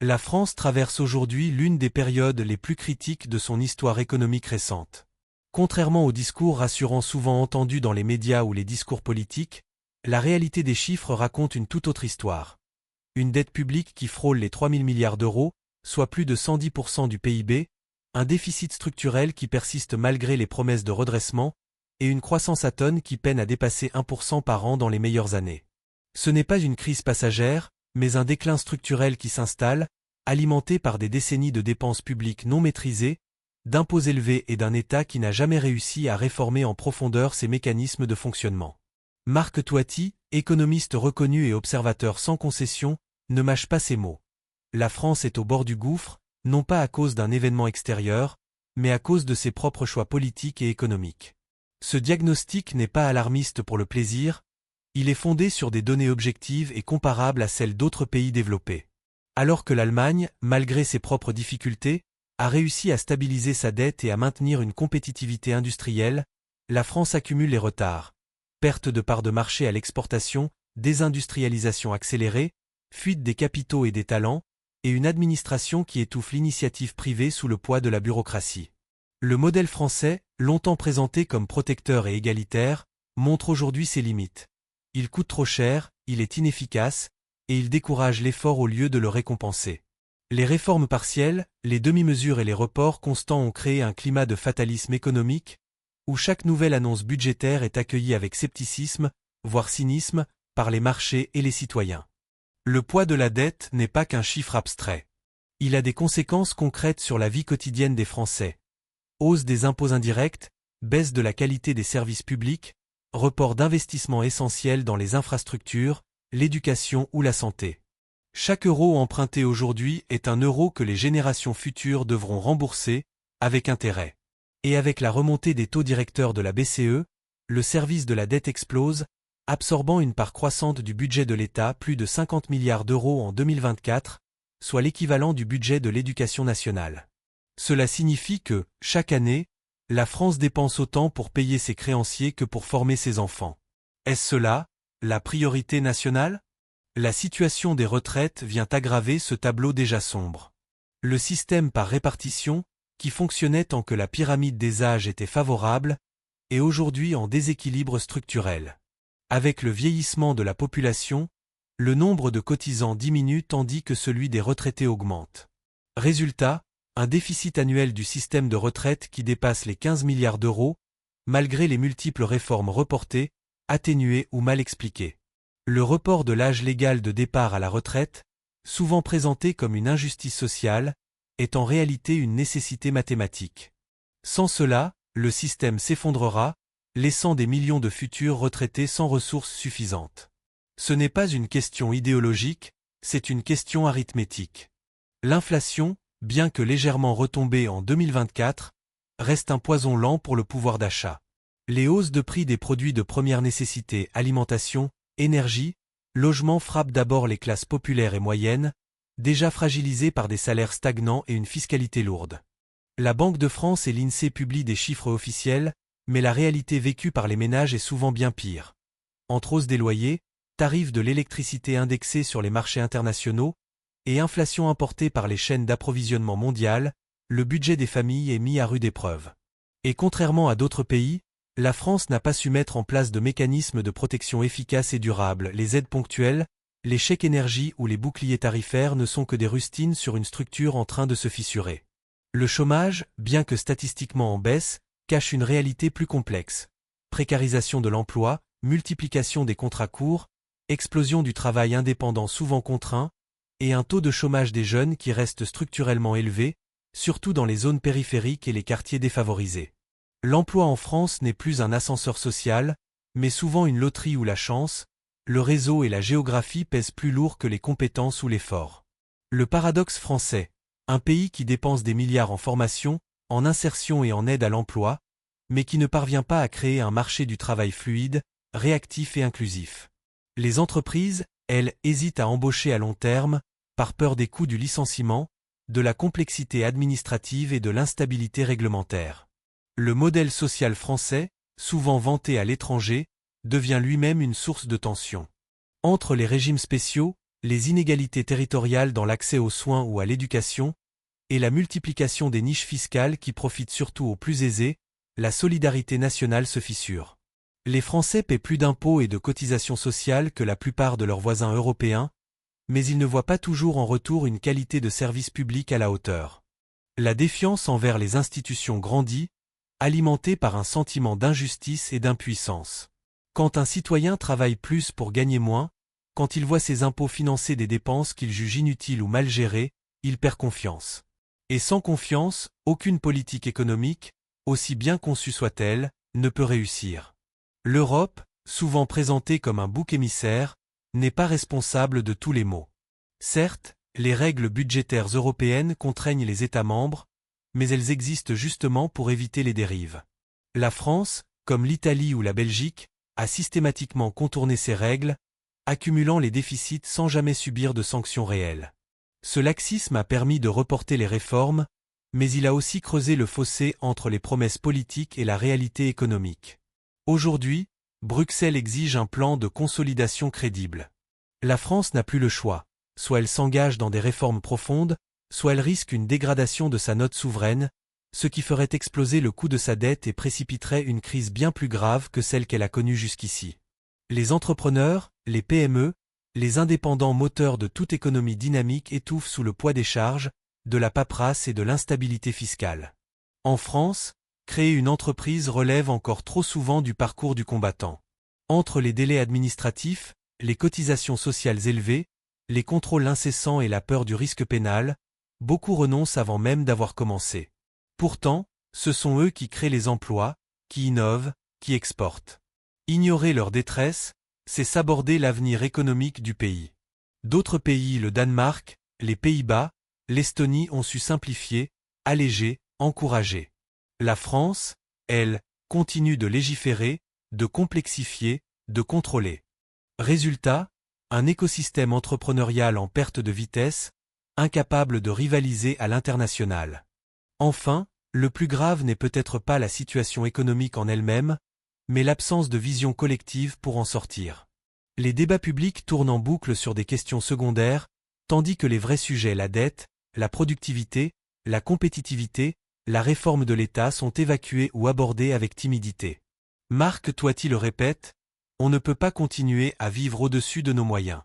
La France traverse aujourd'hui l'une des périodes les plus critiques de son histoire économique récente. Contrairement aux discours rassurants souvent entendus dans les médias ou les discours politiques, la réalité des chiffres raconte une toute autre histoire. Une dette publique qui frôle les 3 000 milliards d'euros, soit plus de 110% du PIB, un déficit structurel qui persiste malgré les promesses de redressement, et une croissance atone qui peine à dépasser 1% par an dans les meilleures années. Ce n'est pas une crise passagère, mais un déclin structurel qui s'installe, alimenté par des décennies de dépenses publiques non maîtrisées, d'impôts élevés et d'un État qui n'a jamais réussi à réformer en profondeur ses mécanismes de fonctionnement. Marc Toiti, économiste reconnu et observateur sans concession, ne mâche pas ses mots. La France est au bord du gouffre, non pas à cause d'un événement extérieur, mais à cause de ses propres choix politiques et économiques. Ce diagnostic n'est pas alarmiste pour le plaisir, il est fondé sur des données objectives et comparables à celles d'autres pays développés. Alors que l'Allemagne, malgré ses propres difficultés, a réussi à stabiliser sa dette et à maintenir une compétitivité industrielle, la France accumule les retards. Perte de parts de marché à l'exportation, désindustrialisation accélérée, fuite des capitaux et des talents, et une administration qui étouffe l'initiative privée sous le poids de la bureaucratie. Le modèle français, longtemps présenté comme protecteur et égalitaire, montre aujourd'hui ses limites. Il coûte trop cher, il est inefficace, et il décourage l'effort au lieu de le récompenser. Les réformes partielles, les demi-mesures et les reports constants ont créé un climat de fatalisme économique, où chaque nouvelle annonce budgétaire est accueillie avec scepticisme, voire cynisme, par les marchés et les citoyens. Le poids de la dette n'est pas qu'un chiffre abstrait. Il a des conséquences concrètes sur la vie quotidienne des Français. Hausse des impôts indirects, baisse de la qualité des services publics, report d'investissements essentiels dans les infrastructures, l'éducation ou la santé. Chaque euro emprunté aujourd'hui est un euro que les générations futures devront rembourser, avec intérêt. Et avec la remontée des taux directeurs de la BCE, le service de la dette explose, absorbant une part croissante du budget de l'État, plus de 50 milliards d'euros en 2024, soit l'équivalent du budget de l'éducation nationale. Cela signifie que, chaque année, la France dépense autant pour payer ses créanciers que pour former ses enfants. Est-ce cela, la priorité nationale ? La situation des retraites vient aggraver ce tableau déjà sombre. Le système par répartition, qui fonctionnait tant que la pyramide des âges était favorable, est aujourd'hui en déséquilibre structurel. Avec le vieillissement de la population, le nombre de cotisants diminue tandis que celui des retraités augmente. Résultat, un déficit annuel du système de retraite qui dépasse les 15 milliards d'euros, malgré les multiples réformes reportées, atténuées ou mal expliquées. Le report de l'âge légal de départ à la retraite, souvent présenté comme une injustice sociale, est en réalité une nécessité mathématique. Sans cela, le système s'effondrera, laissant des millions de futurs retraités sans ressources suffisantes. Ce n'est pas une question idéologique, c'est une question arithmétique. L'inflation, bien que légèrement retombée en 2024, reste un poison lent pour le pouvoir d'achat. Les hausses de prix des produits de première nécessité, alimentation, énergie, logement frappent d'abord les classes populaires et moyennes, déjà fragilisées par des salaires stagnants et une fiscalité lourde. La Banque de France et l'INSEE publient des chiffres officiels, mais la réalité vécue par les ménages est souvent bien pire. Entre hausse des loyers, tarifs de l'électricité indexés sur les marchés internationaux, et inflation importée par les chaînes d'approvisionnement mondiales, le budget des familles est mis à rude épreuve. Et contrairement à d'autres pays, la France n'a pas su mettre en place de mécanismes de protection efficaces et durables. Les aides ponctuelles, les chèques énergie ou les boucliers tarifaires ne sont que des rustines sur une structure en train de se fissurer. Le chômage, bien que statistiquement en baisse, cache une réalité plus complexe. Précarisation de l'emploi, multiplication des contrats courts, explosion du travail indépendant souvent contraint, et un taux de chômage des jeunes qui reste structurellement élevé, surtout dans les zones périphériques et les quartiers défavorisés. L'emploi en France n'est plus un ascenseur social, mais souvent une loterie où la chance, le réseau et la géographie pèsent plus lourd que les compétences ou l'effort. Le paradoxe français, un pays qui dépense des milliards en formation, en insertion et en aide à l'emploi, mais qui ne parvient pas à créer un marché du travail fluide, réactif et inclusif. Les entreprises, elles, hésitent à embaucher à long terme, par peur des coûts du licenciement, de la complexité administrative et de l'instabilité réglementaire. Le modèle social français, souvent vanté à l'étranger, devient lui-même une source de tension. Entre les régimes spéciaux, les inégalités territoriales dans l'accès aux soins ou à l'éducation, et la multiplication des niches fiscales qui profitent surtout aux plus aisés, la solidarité nationale se fissure. Les Français paient plus d'impôts et de cotisations sociales que la plupart de leurs voisins européens, mais ils ne voient pas toujours en retour une qualité de service public à la hauteur. La défiance envers les institutions grandit, alimentée par un sentiment d'injustice et d'impuissance. Quand un citoyen travaille plus pour gagner moins, quand il voit ses impôts financer des dépenses qu'il juge inutiles ou mal gérées, il perd confiance. Et sans confiance, aucune politique économique, aussi bien conçue soit-elle, ne peut réussir. L'Europe, souvent présentée comme un bouc émissaire, n'est pas responsable de tous les maux. Certes, les règles budgétaires européennes contraignent les États membres, mais elles existent justement pour éviter les dérives. La France, comme l'Italie ou la Belgique, a systématiquement contourné ces règles, accumulant les déficits sans jamais subir de sanctions réelles. Ce laxisme a permis de reporter les réformes, mais il a aussi creusé le fossé entre les promesses politiques et la réalité économique. Aujourd'hui, Bruxelles exige un plan de consolidation crédible. La France n'a plus le choix, soit elle s'engage dans des réformes profondes, soit elle risque une dégradation de sa note souveraine, ce qui ferait exploser le coût de sa dette et précipiterait une crise bien plus grave que celle qu'elle a connue jusqu'ici. Les entrepreneurs, les PME, les indépendants moteurs de toute économie dynamique étouffent sous le poids des charges, de la paperasse et de l'instabilité fiscale. En France, créer une entreprise relève encore trop souvent du parcours du combattant. Entre les délais administratifs, les cotisations sociales élevées, les contrôles incessants et la peur du risque pénal, beaucoup renoncent avant même d'avoir commencé. Pourtant, ce sont eux qui créent les emplois, qui innovent, qui exportent. Ignorer leur détresse, c'est saborder l'avenir économique du pays. D'autres pays, le Danemark, les Pays-Bas, l'Estonie ont su simplifier, alléger, encourager. La France, elle, continue de légiférer, de complexifier, de contrôler. Résultat, un écosystème entrepreneurial en perte de vitesse, incapable de rivaliser à l'international. Enfin, le plus grave n'est peut-être pas la situation économique en elle-même, mais l'absence de vision collective pour en sortir. Les débats publics tournent en boucle sur des questions secondaires, tandis que les vrais sujets, la dette, la productivité, la compétitivité, la réforme de l'État sont évacués ou abordés avec timidité. Marc Toiti le répète, on ne peut pas continuer à vivre au-dessus de nos moyens.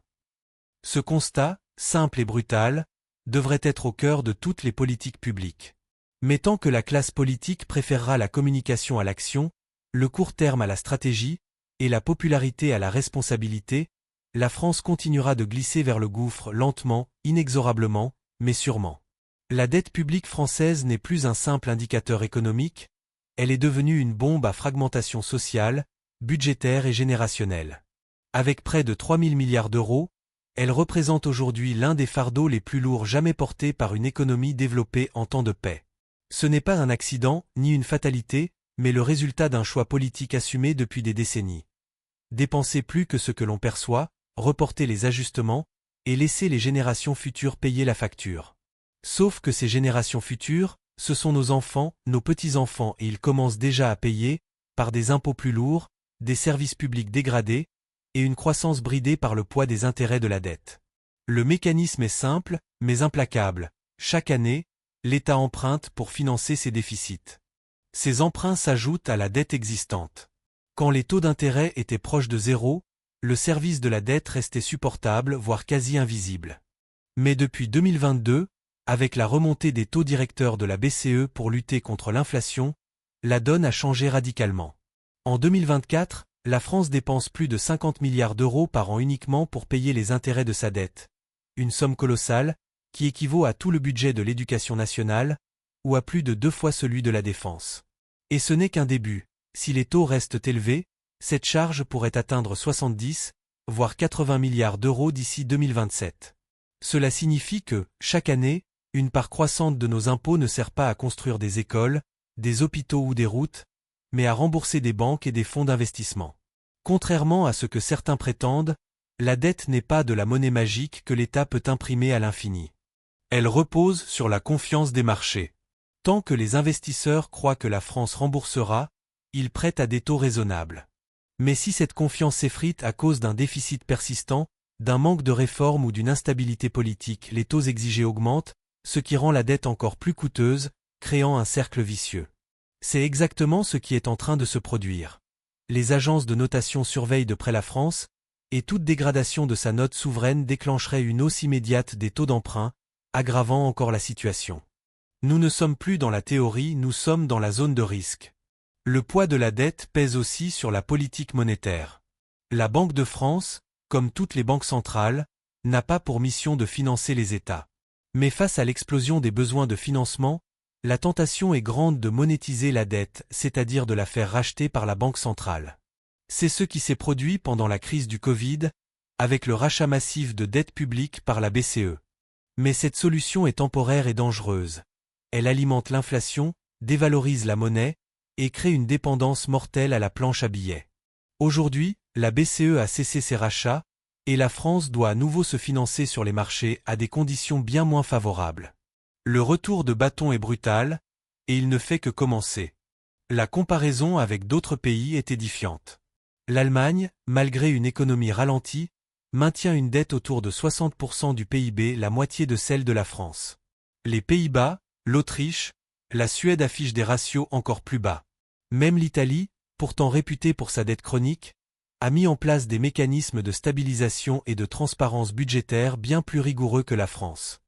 Ce constat, simple et brutal, devrait être au cœur de toutes les politiques publiques. Mais tant que la classe politique préférera la communication à l'action, le court terme à la stratégie, et la popularité à la responsabilité, la France continuera de glisser vers le gouffre lentement, inexorablement, mais sûrement. La dette publique française n'est plus un simple indicateur économique, elle est devenue une bombe à fragmentation sociale, budgétaire et générationnelle. Avec près de 3 000 milliards d'euros, elle représente aujourd'hui l'un des fardeaux les plus lourds jamais portés par une économie développée en temps de paix. Ce n'est pas un accident, ni une fatalité, mais le résultat d'un choix politique assumé depuis des décennies. Dépenser plus que ce que l'on perçoit, reporter les ajustements, et laisser les générations futures payer la facture. Sauf que ces générations futures, ce sont nos enfants, nos petits-enfants et ils commencent déjà à payer, par des impôts plus lourds, des services publics dégradés, et une croissance bridée par le poids des intérêts de la dette. Le mécanisme est simple, mais implacable. Chaque année, l'État emprunte pour financer ses déficits. Ces emprunts s'ajoutent à la dette existante. Quand les taux d'intérêt étaient proches de zéro, le service de la dette restait supportable, voire quasi invisible. Mais depuis 2022, avec la remontée des taux directeurs de la BCE pour lutter contre l'inflation, la donne a changé radicalement. En 2024, la France dépense plus de 50 milliards d'euros par an uniquement pour payer les intérêts de sa dette. Une somme colossale, qui équivaut à tout le budget de l'éducation nationale, ou à plus de 2 fois celui de la défense. Et ce n'est qu'un début. Si les taux restent élevés, cette charge pourrait atteindre 70, voire 80 milliards d'euros d'ici 2027. Cela signifie que, chaque année, une part croissante de nos impôts ne sert pas à construire des écoles, des hôpitaux ou des routes, mais à rembourser des banques et des fonds d'investissement. Contrairement à ce que certains prétendent, la dette n'est pas de la monnaie magique que l'État peut imprimer à l'infini. Elle repose sur la confiance des marchés. Tant que les investisseurs croient que la France remboursera, ils prêtent à des taux raisonnables. Mais si cette confiance s'effrite à cause d'un déficit persistant, d'un manque de réforme ou d'une instabilité politique, les taux exigés augmentent, ce qui rend la dette encore plus coûteuse, créant un cercle vicieux. C'est exactement ce qui est en train de se produire. Les agences de notation surveillent de près la France, et toute dégradation de sa note souveraine déclencherait une hausse immédiate des taux d'emprunt, aggravant encore la situation. Nous ne sommes plus dans la théorie, nous sommes dans la zone de risque. Le poids de la dette pèse aussi sur la politique monétaire. La Banque de France, comme toutes les banques centrales, n'a pas pour mission de financer les États. Mais face à l'explosion des besoins de financement, la tentation est grande de monétiser la dette, c'est-à-dire de la faire racheter par la Banque centrale. C'est ce qui s'est produit pendant la crise du Covid, avec le rachat massif de dettes publiques par la BCE. Mais cette solution est temporaire et dangereuse. Elle alimente l'inflation, dévalorise la monnaie, et crée une dépendance mortelle à la planche à billets. Aujourd'hui, la BCE a cessé ses rachats, et la France doit à nouveau se financer sur les marchés à des conditions bien moins favorables. Le retour de bâton est brutal, et il ne fait que commencer. La comparaison avec d'autres pays est édifiante. L'Allemagne, malgré une économie ralentie, maintient une dette autour de 60% du PIB, la moitié de celle de la France. Les Pays-Bas, l'Autriche, la Suède affichent des ratios encore plus bas. Même l'Italie, pourtant réputée pour sa dette chronique, a mis en place des mécanismes de stabilisation et de transparence budgétaire bien plus rigoureux que la France.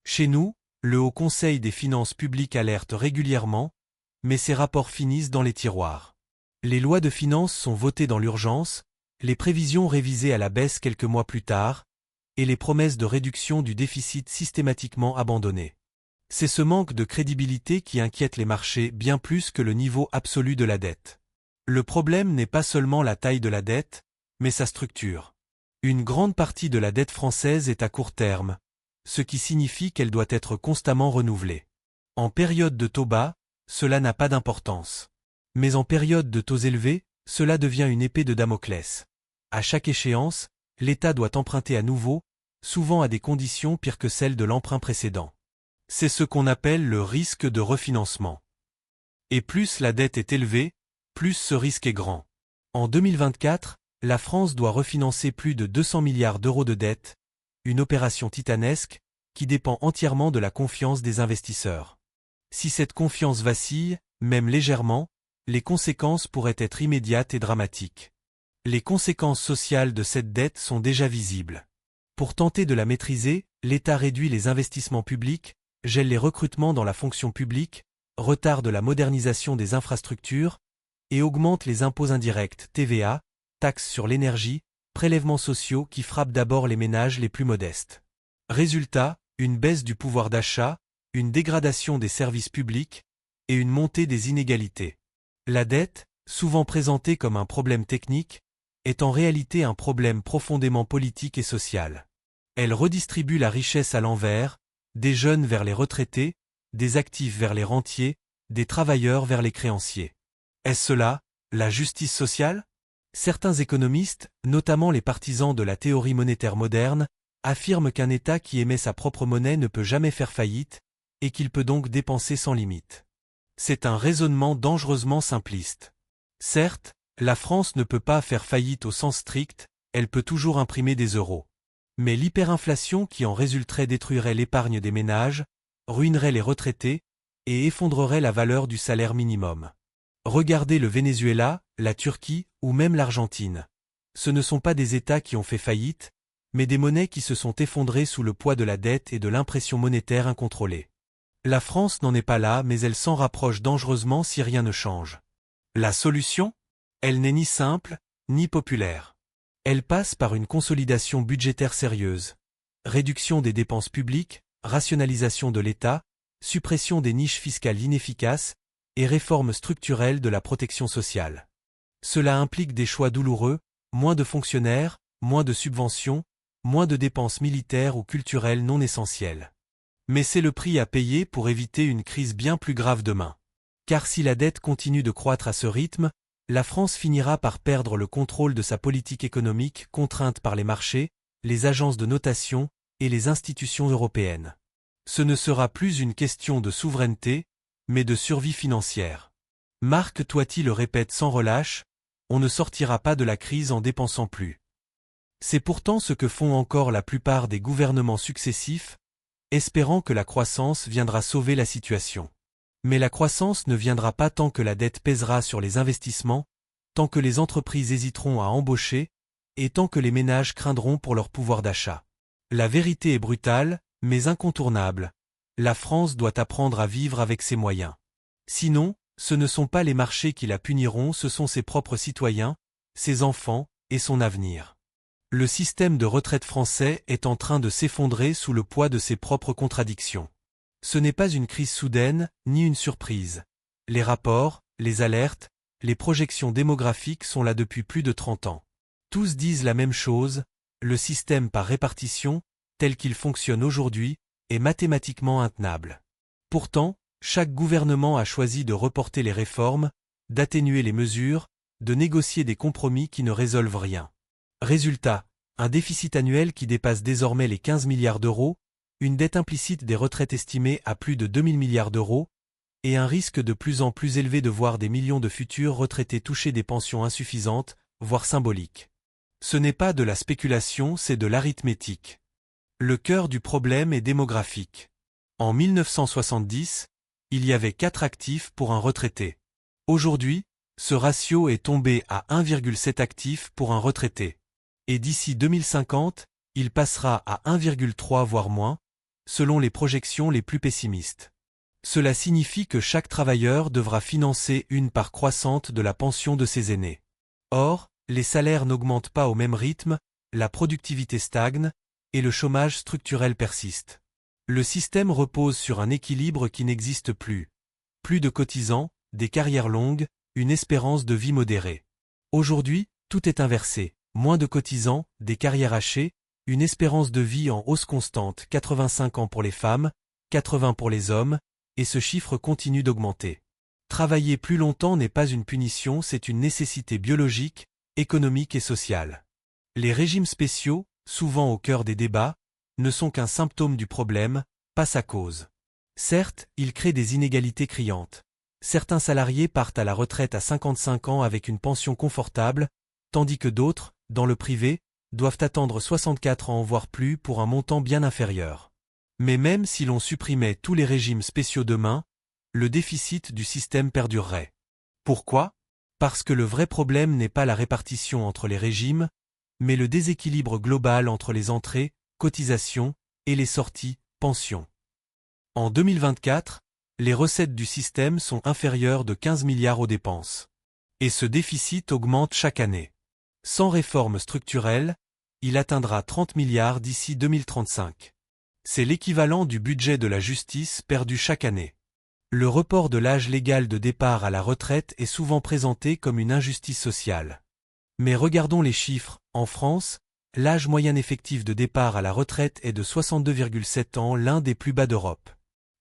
Chez nous, le Haut Conseil des finances publiques alerte régulièrement, mais ces rapports finissent dans les tiroirs. Les lois de finances sont votées dans l'urgence, les prévisions révisées à la baisse quelques mois plus tard, et les promesses de réduction du déficit systématiquement abandonnées. C'est ce manque de crédibilité qui inquiète les marchés bien plus que le niveau absolu de la dette. Le problème n'est pas seulement la taille de la dette, mais sa structure. Une grande partie de la dette française est à court terme, ce qui signifie qu'elle doit être constamment renouvelée. En période de taux bas, cela n'a pas d'importance. Mais en période de taux élevés, cela devient une épée de Damoclès. À chaque échéance, l'État doit emprunter à nouveau, souvent à des conditions pires que celles de l'emprunt précédent. C'est ce qu'on appelle le risque de refinancement. Et plus la dette est élevée, plus ce risque est grand. En 2024, la France doit refinancer plus de 200 milliards d'euros de dette, une opération titanesque, qui dépend entièrement de la confiance des investisseurs. Si cette confiance vacille, même légèrement, les conséquences pourraient être immédiates et dramatiques. Les conséquences sociales de cette dette sont déjà visibles. Pour tenter de la maîtriser, l'État réduit les investissements publics, gèle les recrutements dans la fonction publique, retarde la modernisation des infrastructures, et augmente les impôts indirects, TVA, taxes sur l'énergie, prélèvements sociaux qui frappent d'abord les ménages les plus modestes. Résultat, une baisse du pouvoir d'achat, une dégradation des services publics, et une montée des inégalités. La dette, souvent présentée comme un problème technique, est en réalité un problème profondément politique et social. Elle redistribue la richesse à l'envers, des jeunes vers les retraités, des actifs vers les rentiers, des travailleurs vers les créanciers. Est-ce cela, la justice sociale ? Certains économistes, notamment les partisans de la théorie monétaire moderne, affirment qu'un État qui émet sa propre monnaie ne peut jamais faire faillite, et qu'il peut donc dépenser sans limite. C'est un raisonnement dangereusement simpliste. Certes, la France ne peut pas faire faillite au sens strict, elle peut toujours imprimer des euros. Mais l'hyperinflation qui en résulterait détruirait l'épargne des ménages, ruinerait les retraités, et effondrerait la valeur du salaire minimum. Regardez le Venezuela, la Turquie, ou même l'Argentine. Ce ne sont pas des États qui ont fait faillite, mais des monnaies qui se sont effondrées sous le poids de la dette et de l'impression monétaire incontrôlée. La France n'en est pas là, mais elle s'en rapproche dangereusement si rien ne change. La solution ? Elle n'est ni simple, ni populaire. Elle passe par une consolidation budgétaire sérieuse. Réduction des dépenses publiques, rationalisation de l'État, suppression des niches fiscales inefficaces, et réforme structurelle de la protection sociale. Cela implique des choix douloureux, moins de fonctionnaires, moins de subventions, moins de dépenses militaires ou culturelles non essentielles. Mais c'est le prix à payer pour éviter une crise bien plus grave demain. Car si la dette continue de croître à ce rythme, la France finira par perdre le contrôle de sa politique économique contrainte par les marchés, les agences de notation et les institutions européennes. Ce ne sera plus une question de souveraineté, mais de survie financière. Marc Toiti le répète sans relâche, on ne sortira pas de la crise en dépensant plus. C'est pourtant ce que font encore la plupart des gouvernements successifs, espérant que la croissance viendra sauver la situation. Mais la croissance ne viendra pas tant que la dette pèsera sur les investissements, tant que les entreprises hésiteront à embaucher, et tant que les ménages craindront pour leur pouvoir d'achat. La vérité est brutale, mais incontournable. La France doit apprendre à vivre avec ses moyens. Sinon, ce ne sont pas les marchés qui la puniront, ce sont ses propres citoyens, ses enfants, et son avenir. Le système de retraite français est en train de s'effondrer sous le poids de ses propres contradictions. Ce n'est pas une crise soudaine, ni une surprise. Les rapports, les alertes, les projections démographiques sont là depuis plus de 30 ans. Tous disent la même chose, le système par répartition, tel qu'il fonctionne aujourd'hui, est mathématiquement intenable. Pourtant, chaque gouvernement a choisi de reporter les réformes, d'atténuer les mesures, de négocier des compromis qui ne résolvent rien. Résultat, un déficit annuel qui dépasse désormais les 15 milliards d'euros, une dette implicite des retraites estimée à plus de 2000 milliards d'euros, et un risque de plus en plus élevé de voir des millions de futurs retraités toucher des pensions insuffisantes, voire symboliques. Ce n'est pas de la spéculation, c'est de l'arithmétique. Le cœur du problème est démographique. En 1970, il y avait 4 actifs pour un retraité. Aujourd'hui, ce ratio est tombé à 1,7 actifs pour un retraité. Et d'ici 2050, il passera à 1,3 voire moins, selon les projections les plus pessimistes. Cela signifie que chaque travailleur devra financer une part croissante de la pension de ses aînés. Or, les salaires n'augmentent pas au même rythme, la productivité stagne, et le chômage structurel persiste. Le système repose sur un équilibre qui n'existe plus. Plus de cotisants, des carrières longues, une espérance de vie modérée. Aujourd'hui, tout est inversé. Moins de cotisants, des carrières hachées, une espérance de vie en hausse constante, 85 ans pour les femmes, 80 pour les hommes, et ce chiffre continue d'augmenter. Travailler plus longtemps n'est pas une punition, c'est une nécessité biologique, économique et sociale. Les régimes spéciaux, souvent au cœur des débats, ne sont qu'un symptôme du problème, pas sa cause. Certes, ils créent des inégalités criantes. Certains salariés partent à la retraite à 55 ans avec une pension confortable, tandis que d'autres, dans le privé, doivent attendre 64 ans voire plus pour un montant bien inférieur. Mais même si l'on supprimait tous les régimes spéciaux demain, le déficit du système perdurerait. Pourquoi ? Parce que le vrai problème n'est pas la répartition entre les régimes, mais le déséquilibre global entre les entrées, cotisations, et les sorties, pensions. En 2024, les recettes du système sont inférieures de 15 milliards aux dépenses. Et ce déficit augmente chaque année. Sans réforme structurelle, il atteindra 30 milliards d'ici 2035. C'est l'équivalent du budget de la justice perdu chaque année. Le report de l'âge légal de départ à la retraite est souvent présenté comme une injustice sociale. Mais regardons les chiffres. En France, l'âge moyen effectif de départ à la retraite est de 62,7 ans, l'un des plus bas d'Europe.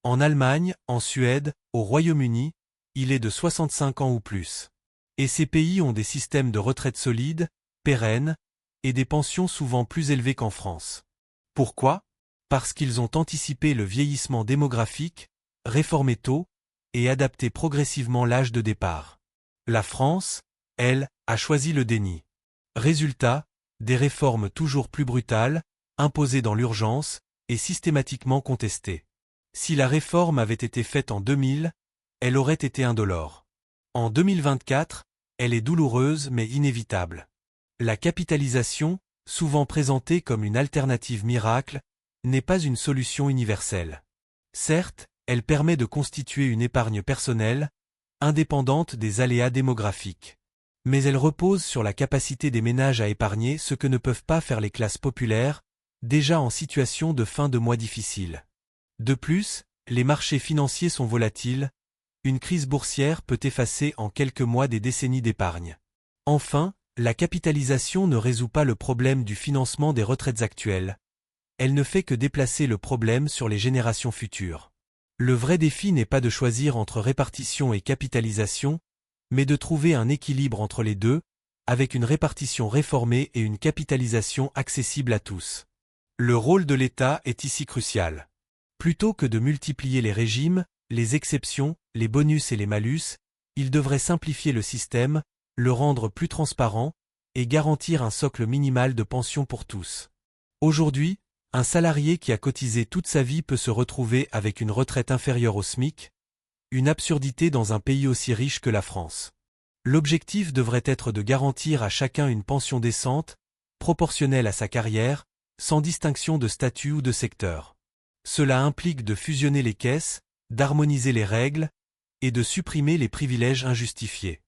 En Allemagne, en Suède, au Royaume-Uni, il est de 65 ans ou plus. Et ces pays ont des systèmes de retraite solides, pérennes, et des pensions souvent plus élevées qu'en France. Pourquoi ? Parce qu'ils ont anticipé le vieillissement démographique, réformé tôt, et adapté progressivement l'âge de départ. La France, elle, a choisi le déni. Résultat, des réformes toujours plus brutales, imposées dans l'urgence, et systématiquement contestées. Si la réforme avait été faite en 2000, elle aurait été indolore. En 2024, elle est douloureuse mais inévitable. La capitalisation, souvent présentée comme une alternative miracle, n'est pas une solution universelle. Certes, elle permet de constituer une épargne personnelle, indépendante des aléas démographiques. Mais elle repose sur la capacité des ménages à épargner ce que ne peuvent pas faire les classes populaires, déjà en situation de fin de mois difficile. De plus, les marchés financiers sont volatiles, une crise boursière peut effacer en quelques mois des décennies d'épargne. Enfin, la capitalisation ne résout pas le problème du financement des retraites actuelles. Elle ne fait que déplacer le problème sur les générations futures. Le vrai défi n'est pas de choisir entre répartition et capitalisation, mais de trouver un équilibre entre les deux, avec une répartition réformée et une capitalisation accessible à tous. Le rôle de l'État est ici crucial. Plutôt que de multiplier les régimes, les exceptions, les bonus et les malus, il devrait simplifier le système, le rendre plus transparent, et garantir un socle minimal de pension pour tous. Aujourd'hui, un salarié qui a cotisé toute sa vie peut se retrouver avec une retraite inférieure au SMIC, une absurdité dans un pays aussi riche que la France. L'objectif devrait être de garantir à chacun une pension décente, proportionnelle à sa carrière, sans distinction de statut ou de secteur. Cela implique de fusionner les caisses, d'harmoniser les règles, et de supprimer les privilèges injustifiés.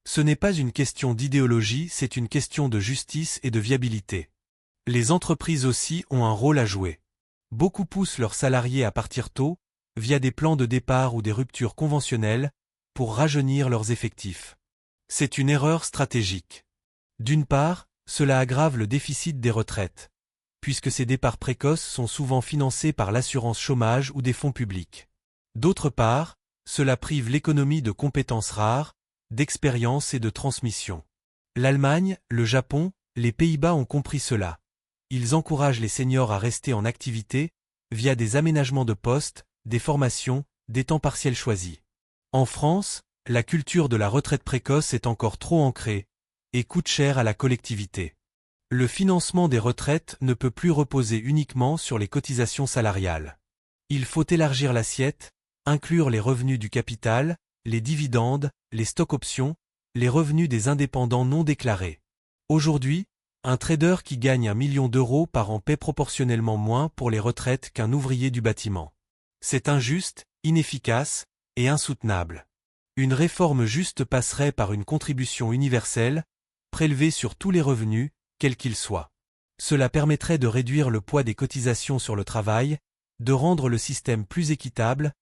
Ce n'est pas une question d'idéologie, c'est une question de justice et de viabilité. Les entreprises aussi ont un rôle à jouer. Beaucoup poussent leurs salariés à partir tôt, via des plans de départ ou des ruptures conventionnelles, pour rajeunir leurs effectifs. C'est une erreur stratégique. D'une part, cela aggrave le déficit des retraites, puisque ces départs précoces sont souvent financés par l'assurance chômage ou des fonds publics. D'autre part, cela prive l'économie de compétences rares, d'expérience et de transmission. L'Allemagne, le Japon, les Pays-Bas ont compris cela. Ils encouragent les seniors à rester en activité, via des aménagements de postes, des formations, des temps partiels choisis. En France, la culture de la retraite précoce est encore trop ancrée, et coûte cher à la collectivité. Le financement des retraites ne peut plus reposer uniquement sur les cotisations salariales. Il faut élargir l'assiette, inclure les revenus du capital, les dividendes, les stock-options, les revenus des indépendants non déclarés. Aujourd'hui, un trader qui gagne 1 million d'euros par an paie proportionnellement moins pour les retraites qu'un ouvrier du bâtiment. C'est injuste, inefficace et insoutenable. Une réforme juste passerait par une contribution universelle, prélevée sur tous les revenus, quels qu'ils soient. Cela permettrait de réduire le poids des cotisations sur le travail, de rendre le système plus équitable,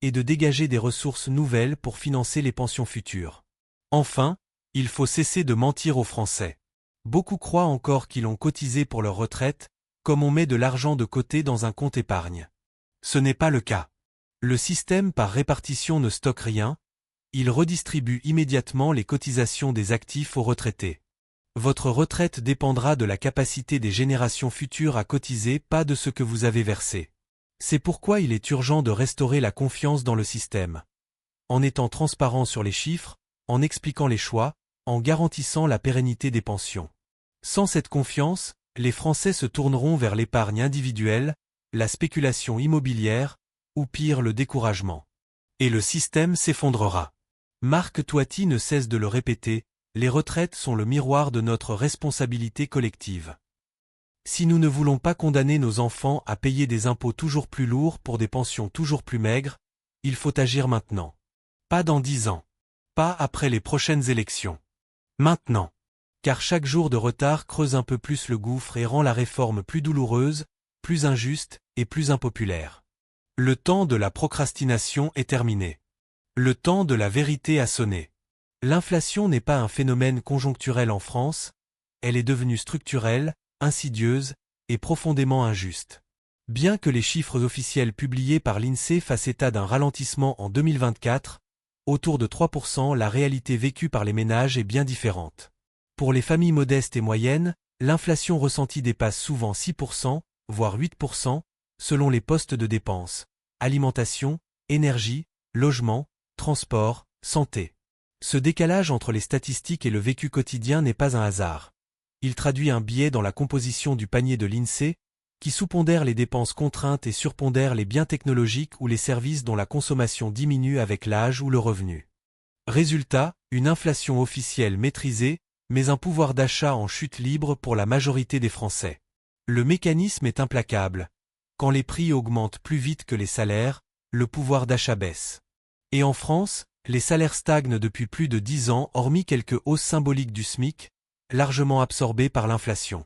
et de dégager des ressources nouvelles pour financer les pensions futures. Enfin, il faut cesser de mentir aux Français. Beaucoup croient encore qu'ils ont cotisé pour leur retraite, comme on met de l'argent de côté dans un compte épargne. Ce n'est pas le cas. Le système par répartition ne stocke rien, il redistribue immédiatement les cotisations des actifs aux retraités. Votre retraite dépendra de la capacité des générations futures à cotiser, pas de ce que vous avez versé. C'est pourquoi il est urgent de restaurer la confiance dans le système. En étant transparent sur les chiffres, en expliquant les choix, en garantissant la pérennité des pensions. Sans cette confiance, les Français se tourneront vers l'épargne individuelle, la spéculation immobilière, ou pire le découragement. Et le système s'effondrera. Marc Toiti ne cesse de le répéter, les retraites sont le miroir de notre responsabilité collective. Si nous ne voulons pas condamner nos enfants à payer des impôts toujours plus lourds pour des pensions toujours plus maigres, il faut agir maintenant. Pas dans 10 ans. Pas après les prochaines élections. Maintenant. Car chaque jour de retard creuse un peu plus le gouffre et rend la réforme plus douloureuse, plus injuste et plus impopulaire. Le temps de la procrastination est terminé. Le temps de la vérité a sonné. L'inflation n'est pas un phénomène conjoncturel en France, elle est devenue structurelle, insidieuse et profondément injuste. Bien que les chiffres officiels publiés par l'INSEE fassent état d'un ralentissement en 2024, autour de 3%, la réalité vécue par les ménages est bien différente. Pour les familles modestes et moyennes, l'inflation ressentie dépasse souvent 6%, voire 8%, selon les postes de dépenses, alimentation, énergie, logement, transport, santé. Ce décalage entre les statistiques et le vécu quotidien n'est pas un hasard. Il traduit un biais dans la composition du panier de l'INSEE, qui sous-pondère les dépenses contraintes et surpondère les biens technologiques ou les services dont la consommation diminue avec l'âge ou le revenu. Résultat, une inflation officielle maîtrisée, mais un pouvoir d'achat en chute libre pour la majorité des Français. Le mécanisme est implacable. Quand les prix augmentent plus vite que les salaires, le pouvoir d'achat baisse. Et en France, les salaires stagnent depuis plus de 10 ans hormis quelques hausses symboliques du SMIC, largement absorbées par l'inflation.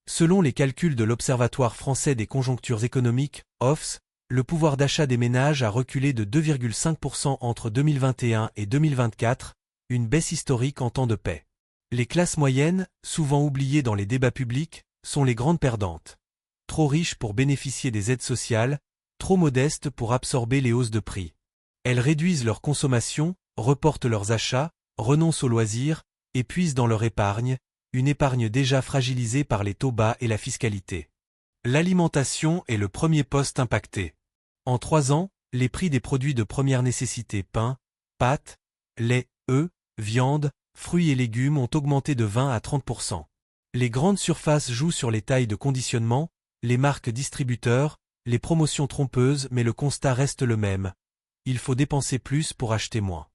Selon les calculs de l'Observatoire français des conjonctures économiques, OFCE, le pouvoir d'achat des ménages a reculé de 2,5% entre 2021 et 2024, une baisse historique en temps de paix. Les classes moyennes, souvent oubliées dans les débats publics, sont les grandes perdantes. Trop riches pour bénéficier des aides sociales, trop modestes pour absorber les hausses de prix. Elles réduisent leur consommation, reportent leurs achats, renoncent aux loisirs, et puisent dans leur épargne, une épargne déjà fragilisée par les taux bas et la fiscalité. L'alimentation est le premier poste impacté. En 3 ans, les prix des produits de première nécessité pain, pâtes, lait, œufs, viande, fruits et légumes ont augmenté de 20 à 30%. Les grandes surfaces jouent sur les tailles de conditionnement, les marques distributeurs, les promotions trompeuses, mais le constat reste le même. Il faut dépenser plus pour acheter moins.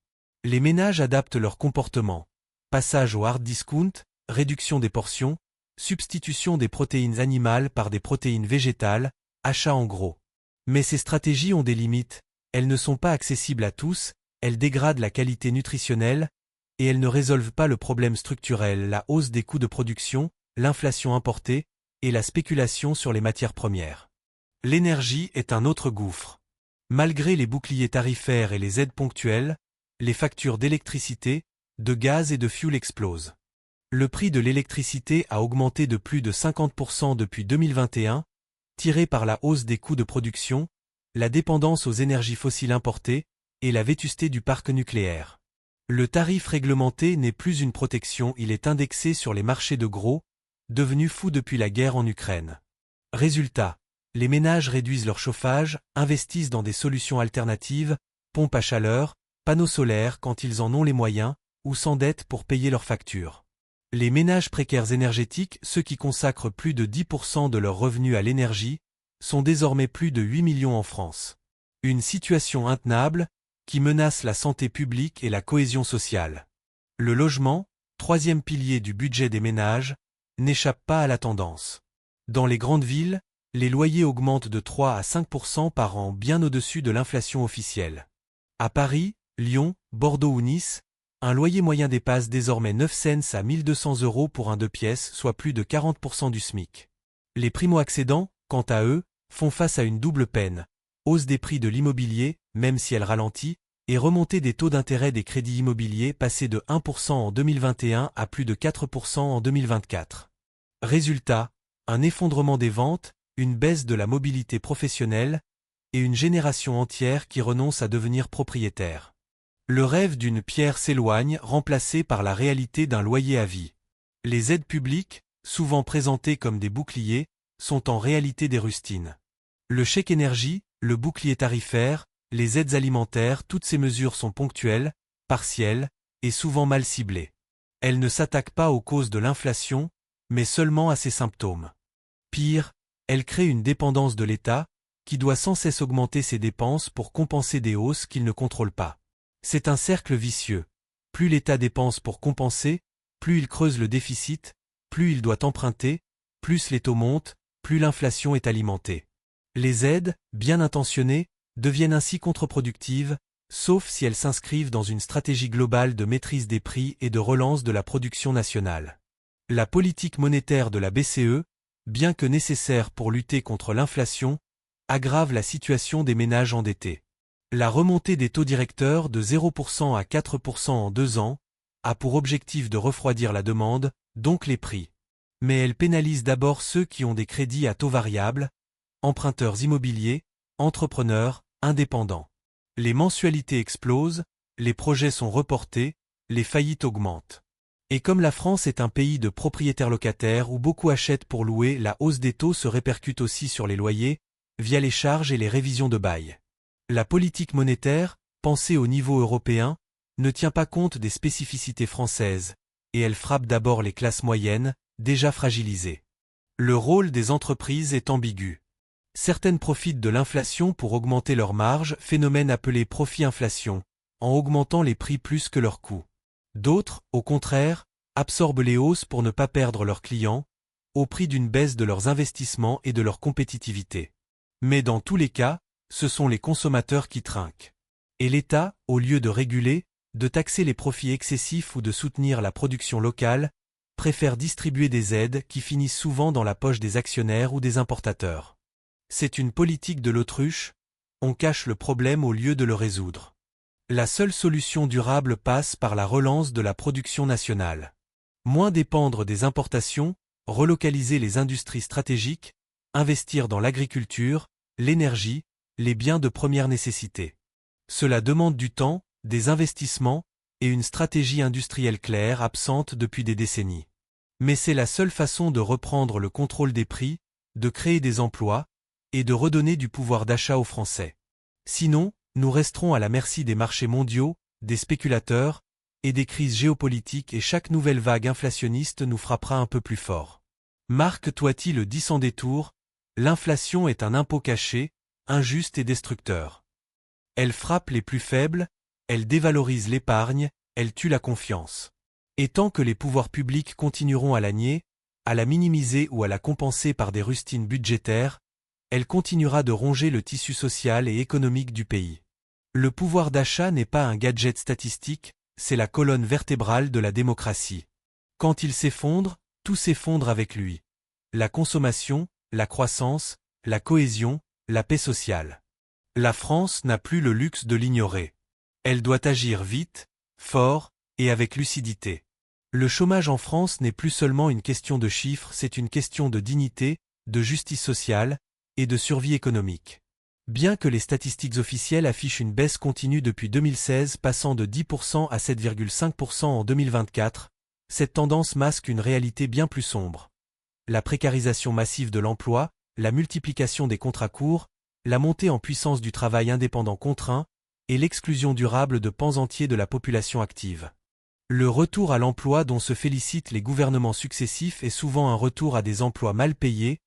Les ménages adaptent leur comportement. Passage au hard discount, réduction des portions, substitution des protéines animales par des protéines végétales, achat en gros. Mais ces stratégies ont des limites, elles ne sont pas accessibles à tous, elles dégradent la qualité nutritionnelle, et elles ne résolvent pas le problème structurel, la hausse des coûts de production, l'inflation importée, et la spéculation sur les matières premières. L'énergie est un autre gouffre. Malgré les boucliers tarifaires et les aides ponctuelles, les factures d'électricité, de gaz et de fioul explosent. Le prix de l'électricité a augmenté de plus de 50% depuis 2021, tiré par la hausse des coûts de production, la dépendance aux énergies fossiles importées et la vétusté du parc nucléaire. Le tarif réglementé n'est plus une protection, il est indexé sur les marchés de gros, devenu fou depuis la guerre en Ukraine. Résultat, les ménages réduisent leur chauffage, investissent dans des solutions alternatives, pompes à chaleur, panneaux solaires quand ils en ont les moyens, ou s'endettent pour payer leurs factures. Les ménages précaires énergétiques, ceux qui consacrent plus de 10% de leurs revenus à l'énergie, sont désormais plus de 8 millions en France. Une situation intenable, qui menace la santé publique et la cohésion sociale. Le logement, troisième pilier du budget des ménages, n'échappe pas à la tendance. Dans les grandes villes, les loyers augmentent de 3 à 5% par an, bien au-dessus de l'inflation officielle. À Paris, Lyon, Bordeaux ou Nice, un loyer moyen dépasse désormais 9 cents à 1 200 € pour un 2 pièces, soit plus de 40% du SMIC. Les primo-accédants, quant à eux, font face à une double peine. Hausse des prix de l'immobilier, même si elle ralentit, et remontée des taux d'intérêt des crédits immobiliers passés de 1% en 2021 à plus de 4% en 2024. Résultat, un effondrement des ventes, une baisse de la mobilité professionnelle, et une génération entière qui renonce à devenir propriétaire. Le rêve d'une pierre s'éloigne, remplacé par la réalité d'un loyer à vie. Les aides publiques, souvent présentées comme des boucliers, sont en réalité des rustines. Le chèque énergie, le bouclier tarifaire, les aides alimentaires, toutes ces mesures sont ponctuelles, partielles, et souvent mal ciblées. Elles ne s'attaquent pas aux causes de l'inflation, mais seulement à ses symptômes. Pire, elles créent une dépendance de l'État, qui doit sans cesse augmenter ses dépenses pour compenser des hausses qu'il ne contrôle pas. C'est un cercle vicieux. Plus l'État dépense pour compenser, plus il creuse le déficit, plus il doit emprunter, plus les taux montent, plus l'inflation est alimentée. Les aides, bien intentionnées, deviennent ainsi contre-productives, sauf si elles s'inscrivent dans une stratégie globale de maîtrise des prix et de relance de la production nationale. La politique monétaire de la BCE, bien que nécessaire pour lutter contre l'inflation, aggrave la situation des ménages endettés. La remontée des taux directeurs de 0% à 4% en 2 ans a pour objectif de refroidir la demande, donc les prix. Mais elle pénalise d'abord ceux qui ont des crédits à taux variables, emprunteurs immobiliers, entrepreneurs, indépendants. Les mensualités explosent, les projets sont reportés, les faillites augmentent. Et comme la France est un pays de propriétaires locataires où beaucoup achètent pour louer, la hausse des taux se répercute aussi sur les loyers, via les charges et les révisions de bail. La politique monétaire, pensée au niveau européen, ne tient pas compte des spécificités françaises, et elle frappe d'abord les classes moyennes, déjà fragilisées. Le rôle des entreprises est ambigu. Certaines profitent de l'inflation pour augmenter leurs marges, phénomène appelé profit-inflation, en augmentant les prix plus que leurs coûts. D'autres, au contraire, absorbent les hausses pour ne pas perdre leurs clients, au prix d'une baisse de leurs investissements et de leur compétitivité. Mais dans tous les cas, ce sont les consommateurs qui trinquent. Et l'État, au lieu de réguler, de taxer les profits excessifs ou de soutenir la production locale, préfère distribuer des aides qui finissent souvent dans la poche des actionnaires ou des importateurs. C'est une politique de l'autruche, on cache le problème au lieu de le résoudre. La seule solution durable passe par la relance de la production nationale. Moins dépendre des importations, relocaliser les industries stratégiques, investir dans l'agriculture, l'énergie, les biens de première nécessité. Cela demande du temps, des investissements, et une stratégie industrielle claire absente depuis des décennies. Mais c'est la seule façon de reprendre le contrôle des prix, de créer des emplois, et de redonner du pouvoir d'achat aux Français. Sinon, nous resterons à la merci des marchés mondiaux, des spéculateurs, et des crises géopolitiques et chaque nouvelle vague inflationniste nous frappera un peu plus fort. Marc Toiti le dit sans détour, l'inflation est un impôt caché, injuste et destructeur. Elle frappe les plus faibles, elle dévalorise l'épargne, elle tue la confiance. Et tant que les pouvoirs publics continueront à la nier, à la minimiser ou à la compenser par des rustines budgétaires, elle continuera de ronger le tissu social et économique du pays. Le pouvoir d'achat n'est pas un gadget statistique, c'est la colonne vertébrale de la démocratie. Quand il s'effondre, tout s'effondre avec lui. La consommation, la croissance, la cohésion, la paix sociale. La France n'a plus le luxe de l'ignorer. Elle doit agir vite, fort, et avec lucidité. Le chômage en France n'est plus seulement une question de chiffres, c'est une question de dignité, de justice sociale, et de survie économique. Bien que les statistiques officielles affichent une baisse continue depuis 2016 passant de 10% à 7,5% en 2024, cette tendance masque une réalité bien plus sombre. La précarisation massive de l'emploi, la multiplication des contrats courts, la montée en puissance du travail indépendant contraint, et l'exclusion durable de pans entiers de la population active. Le retour à l'emploi dont se félicitent les gouvernements successifs est souvent un retour à des emplois mal payés,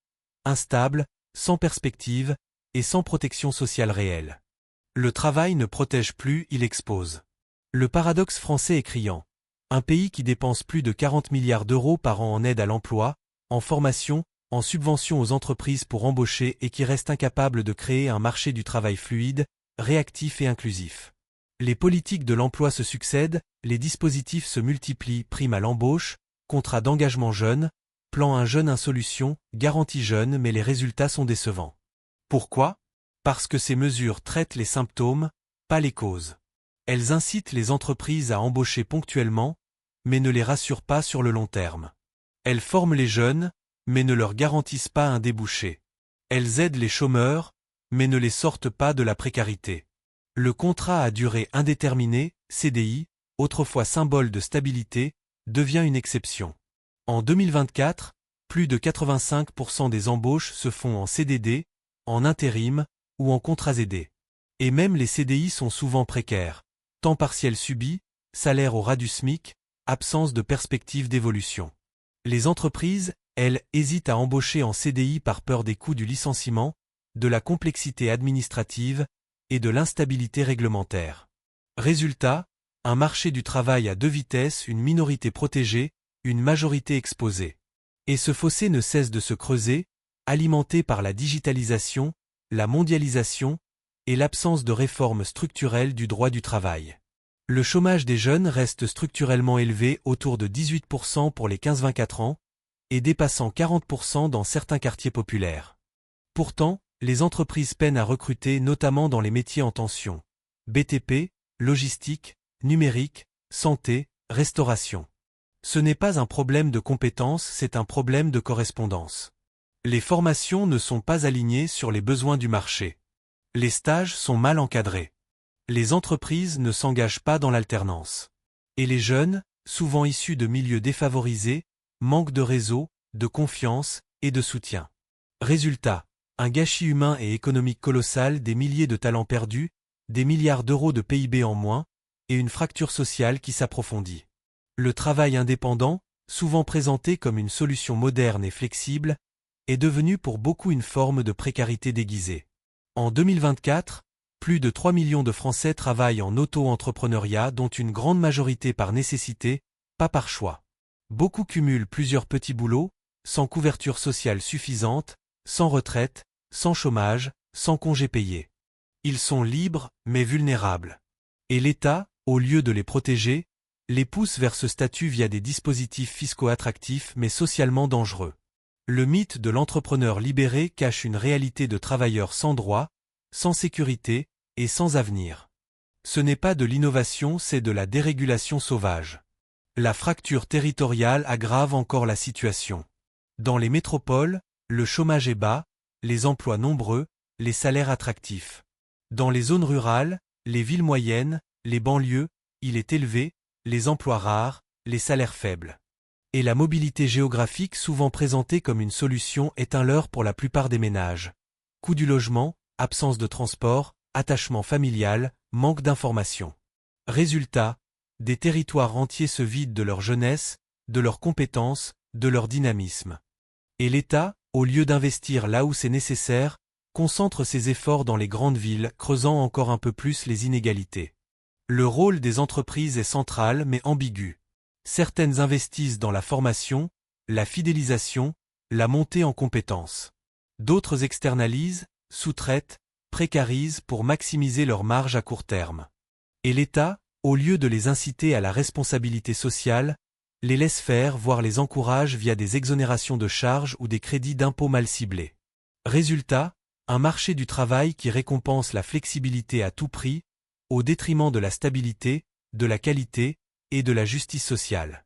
instables, sans perspective, et sans protection sociale réelle. Le travail ne protège plus, il expose. Le paradoxe français est criant. Un pays qui dépense plus de 40 milliards d'euros par an en aide à l'emploi, en formation, en subvention aux entreprises pour embaucher et qui reste incapable de créer un marché du travail fluide, réactif et inclusif. Les politiques de l'emploi se succèdent, les dispositifs se multiplient, prime à l'embauche, contrat d'engagement jeune, plan un jeune solution, garantie jeune mais les résultats sont décevants. Pourquoi ? Parce que ces mesures traitent les symptômes, pas les causes. Elles incitent les entreprises à embaucher ponctuellement, mais ne les rassurent pas sur le long terme. Elles forment les jeunes, mais ne leur garantissent pas un débouché. Elles aident les chômeurs, mais ne les sortent pas de la précarité. Le contrat à durée indéterminée, CDI, autrefois symbole de stabilité, devient une exception. En 2024, plus de 85% des embauches se font en CDD, en intérim ou en contrats aidés. Et même les CDI sont souvent précaires. Temps partiel subi, salaire au ras du SMIC, absence de perspective d'évolution. Les entreprises, elles, hésitent à embaucher en CDI par peur des coûts du licenciement, de la complexité administrative et de l'instabilité réglementaire. Résultat, un marché du travail à deux vitesses, une minorité protégée, une majorité exposée. Et ce fossé ne cesse de se creuser, alimenté par la digitalisation, la mondialisation et l'absence de réformes structurelles du droit du travail. Le chômage des jeunes reste structurellement élevé autour de 18% pour les 15-24 ans et dépassant 40% dans certains quartiers populaires. Pourtant, les entreprises peinent à recruter notamment dans les métiers en tension. BTP, logistique, numérique, santé, restauration. Ce n'est pas un problème de compétences, c'est un problème de correspondance. Les formations ne sont pas alignées sur les besoins du marché. Les stages sont mal encadrés. Les entreprises ne s'engagent pas dans l'alternance. Et les jeunes, souvent issus de milieux défavorisés, manquent de réseau, de confiance et de soutien. Résultat, un gâchis humain et économique colossal, des milliers de talents perdus, des milliards d'euros de PIB en moins, et une fracture sociale qui s'approfondit. Le travail indépendant, souvent présenté comme une solution moderne et flexible, est devenu pour beaucoup une forme de précarité déguisée. En 2024, plus de 3 millions de Français travaillent en auto-entrepreneuriat, dont une grande majorité par nécessité, pas par choix. Beaucoup cumulent plusieurs petits boulots, sans couverture sociale suffisante, sans retraite, sans chômage, sans congés payés. Ils sont libres, mais vulnérables. Et l'État, au lieu de les protéger, les pousse vers ce statut via des dispositifs fiscaux attractifs mais socialement dangereux. Le mythe de l'entrepreneur libéré cache une réalité de travailleur sans droit, sans sécurité et sans avenir. Ce n'est pas de l'innovation, c'est de la dérégulation sauvage. La fracture territoriale aggrave encore la situation. Dans les métropoles, le chômage est bas, les emplois nombreux, les salaires attractifs. Dans les zones rurales, les villes moyennes, les banlieues, il est élevé, les emplois rares, les salaires faibles. Et la mobilité géographique souvent présentée comme une solution est un leurre pour la plupart des ménages. Coût du logement, absence de transport, attachement familial, manque d'information. Résultat, des territoires entiers se vident de leur jeunesse, de leurs compétences, de leur dynamisme. Et l'État, au lieu d'investir là où c'est nécessaire, concentre ses efforts dans les grandes villes, creusant encore un peu plus les inégalités. Le rôle des entreprises est central mais ambigu. Certaines investissent dans la formation, la fidélisation, la montée en compétences. D'autres externalisent, sous-traitent, précarisent pour maximiser leurs marges à court terme. Et l'État, au lieu de les inciter à la responsabilité sociale, les laisse faire voire les encourage via des exonérations de charges ou des crédits d'impôt mal ciblés. Résultat, un marché du travail qui récompense la flexibilité à tout prix, au détriment de la stabilité, de la qualité et de la justice sociale.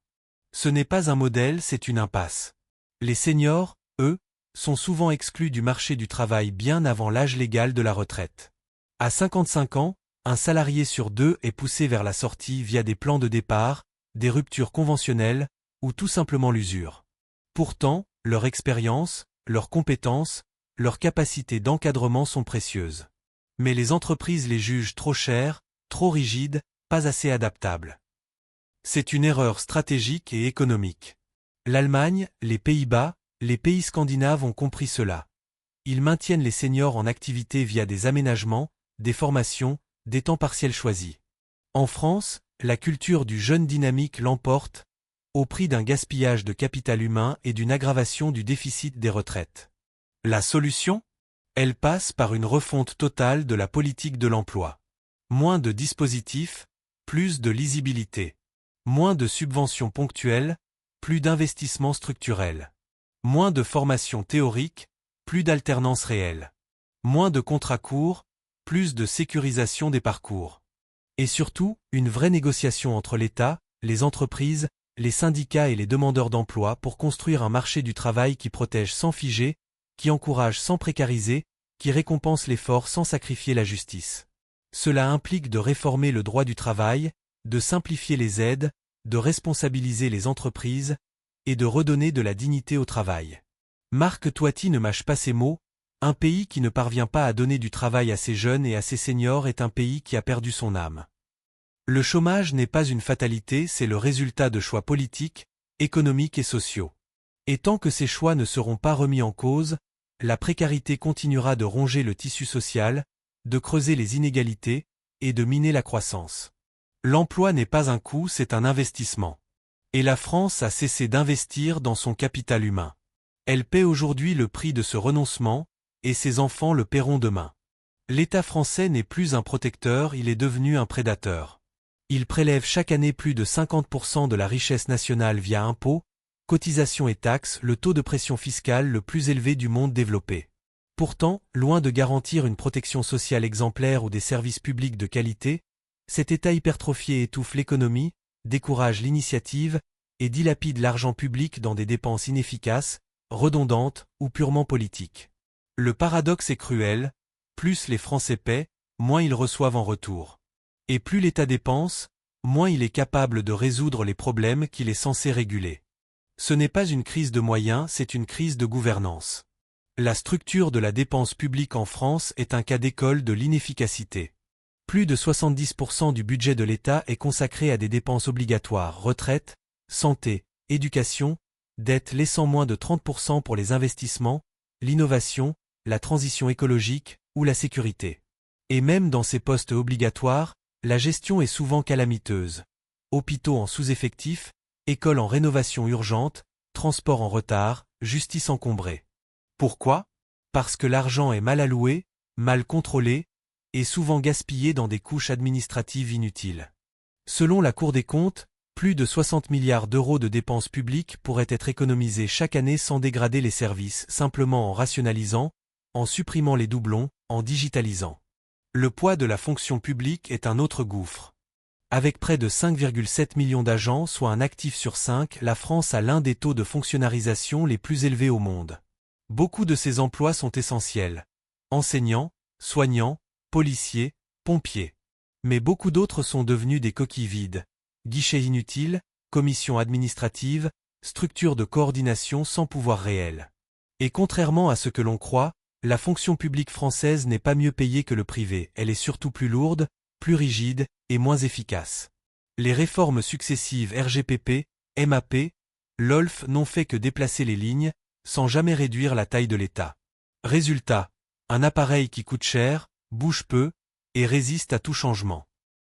Ce n'est pas un modèle, c'est une impasse. Les seniors, eux, sont souvent exclus du marché du travail bien avant l'âge légal de la retraite. À 55 ans, un salarié sur deux est poussé vers la sortie via des plans de départ, des ruptures conventionnelles, ou tout simplement l'usure. Pourtant, leur expérience, leurs compétences, leurs capacités d'encadrement sont précieuses. Mais les entreprises les jugent trop chères, trop rigides, pas assez adaptables. C'est une erreur stratégique et économique. L'Allemagne, les Pays-Bas, les pays scandinaves ont compris cela. Ils maintiennent les seniors en activité via des aménagements, des formations, des temps partiels choisis. En France, la culture du jeune dynamique l'emporte, au prix d'un gaspillage de capital humain et d'une aggravation du déficit des retraites. La solution ? Elle passe par une refonte totale de la politique de l'emploi. Moins de dispositifs, plus de lisibilité. Moins de subventions ponctuelles, plus d'investissements structurels. Moins de formation théorique, plus d'alternance réelle. Moins de contrats courts, plus de sécurisation des parcours. Et surtout, une vraie négociation entre l'État, les entreprises, les syndicats et les demandeurs d'emploi pour construire un marché du travail qui protège sans figer, qui encourage sans précariser, qui récompense l'effort sans sacrifier la justice. Cela implique de réformer le droit du travail, de simplifier les aides, de responsabiliser les entreprises et de redonner de la dignité au travail. Marc Toiti ne mâche pas ses mots, un pays qui ne parvient pas à donner du travail à ses jeunes et à ses seniors est un pays qui a perdu son âme. Le chômage n'est pas une fatalité, c'est le résultat de choix politiques, économiques et sociaux. Et tant que ces choix ne seront pas remis en cause, la précarité continuera de ronger le tissu social, de creuser les inégalités et de miner la croissance. L'emploi n'est pas un coût, c'est un investissement. Et la France a cessé d'investir dans son capital humain. Elle paie aujourd'hui le prix de ce renoncement, et ses enfants le paieront demain. L'État français n'est plus un protecteur, il est devenu un prédateur. Il prélève chaque année plus de 50% de la richesse nationale via impôts, cotisations et taxes, le taux de pression fiscale le plus élevé du monde développé. Pourtant, loin de garantir une protection sociale exemplaire ou des services publics de qualité, cet État hypertrophié étouffe l'économie, décourage l'initiative et dilapide l'argent public dans des dépenses inefficaces, redondantes ou purement politiques. Le paradoxe est cruel, plus les Français paient, moins ils reçoivent en retour. Et plus l'État dépense, moins il est capable de résoudre les problèmes qu'il est censé réguler. Ce n'est pas une crise de moyens, c'est une crise de gouvernance. La structure de la dépense publique en France est un cas d'école de l'inefficacité. Plus de 70% du budget de l'État est consacré à des dépenses obligatoires, retraite, santé, éducation, dette laissant moins de 30% pour les investissements, l'innovation, la transition écologique ou la sécurité. Et même dans ces postes obligatoires, la gestion est souvent calamiteuse. Hôpitaux en sous-effectif, écoles en rénovation urgente, transports en retard, justice encombrée. Pourquoi ? Parce que l'argent est mal alloué, mal contrôlé, et souvent gaspillé dans des couches administratives inutiles. Selon la Cour des comptes, plus de 60 milliards d'euros de dépenses publiques pourraient être économisés chaque année sans dégrader les services, simplement en rationalisant, en supprimant les doublons, en digitalisant. Le poids de la fonction publique est un autre gouffre. Avec près de 5,7 millions d'agents, soit un actif sur 5, la France a l'un des taux de fonctionnalisation les plus élevés au monde. Beaucoup de ces emplois sont essentiels. Enseignants, soignants, policiers, pompiers. Mais beaucoup d'autres sont devenus des coquilles vides. Guichets inutiles, commissions administratives, structures de coordination sans pouvoir réel. Et contrairement à ce que l'on croit, la fonction publique française n'est pas mieux payée que le privé, elle est surtout plus lourde, plus rigide et moins efficace. Les réformes successives RGPP, MAP, LOLF n'ont fait que déplacer les lignes, sans jamais réduire la taille de l'État. Résultat, un appareil qui coûte cher, bouge peu, et résiste à tout changement.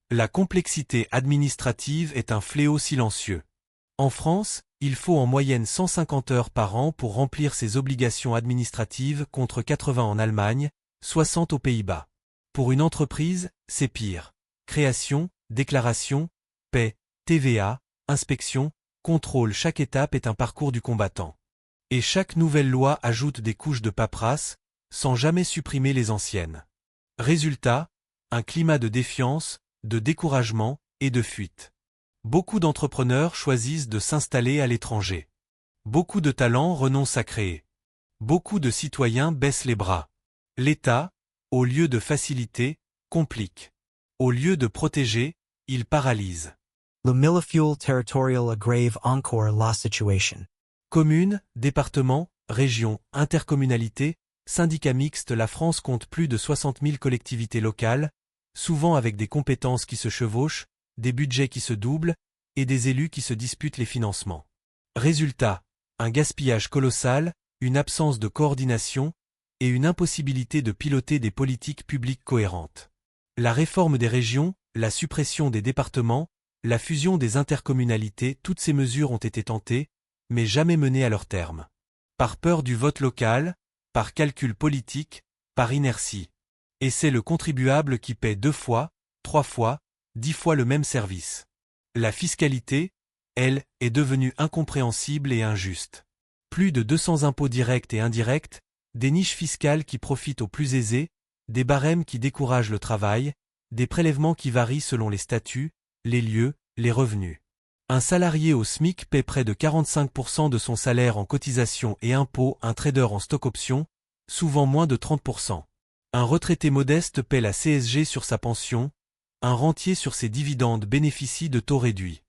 La complexité administrative est un fléau silencieux. En France, il faut en moyenne 150 heures par an pour remplir ses obligations administratives contre 80 en Allemagne, 60 aux Pays-Bas. Pour une entreprise, c'est pire. Création, déclaration, paie, TVA, inspection, contrôle, chaque étape est un parcours du combattant. Et chaque nouvelle loi ajoute des couches de paperasse, sans jamais supprimer les anciennes. Résultat, un climat de défiance, de découragement et de fuite. Beaucoup d'entrepreneurs choisissent de s'installer à l'étranger. Beaucoup de talents renoncent à créer. Beaucoup de citoyens baissent les bras. L'État, au lieu de faciliter, complique. Au lieu de protéger, il paralyse. Le Millefeuille territorial aggrave encore la situation. Communes, départements, régions, intercommunalités, syndicats mixtes, la France compte plus de 60 000 collectivités locales, souvent avec des compétences qui se chevauchent, des budgets qui se doublent, et des élus qui se disputent les financements. Résultat, un gaspillage colossal, une absence de coordination, et une impossibilité de piloter des politiques publiques cohérentes. La réforme des régions, la suppression des départements, la fusion des intercommunalités, toutes ces mesures ont été tentées, mais jamais menées à leur terme. Par peur du vote local, par calcul politique, par inertie. Et c'est le contribuable qui paie 2 fois, 3 fois, 10 fois le même service. La fiscalité, elle, est devenue incompréhensible et injuste. Plus de 200 impôts directs et indirects, des niches fiscales qui profitent aux plus aisés, des barèmes qui découragent le travail, des prélèvements qui varient selon les statuts, les lieux, les revenus. Un salarié au SMIC paie près de 45% de son salaire en cotisations et impôts, un trader en stock-options, souvent moins de 30%. Un retraité modeste paie la CSG sur sa pension, un rentier sur ses dividendes bénéficie de taux réduits.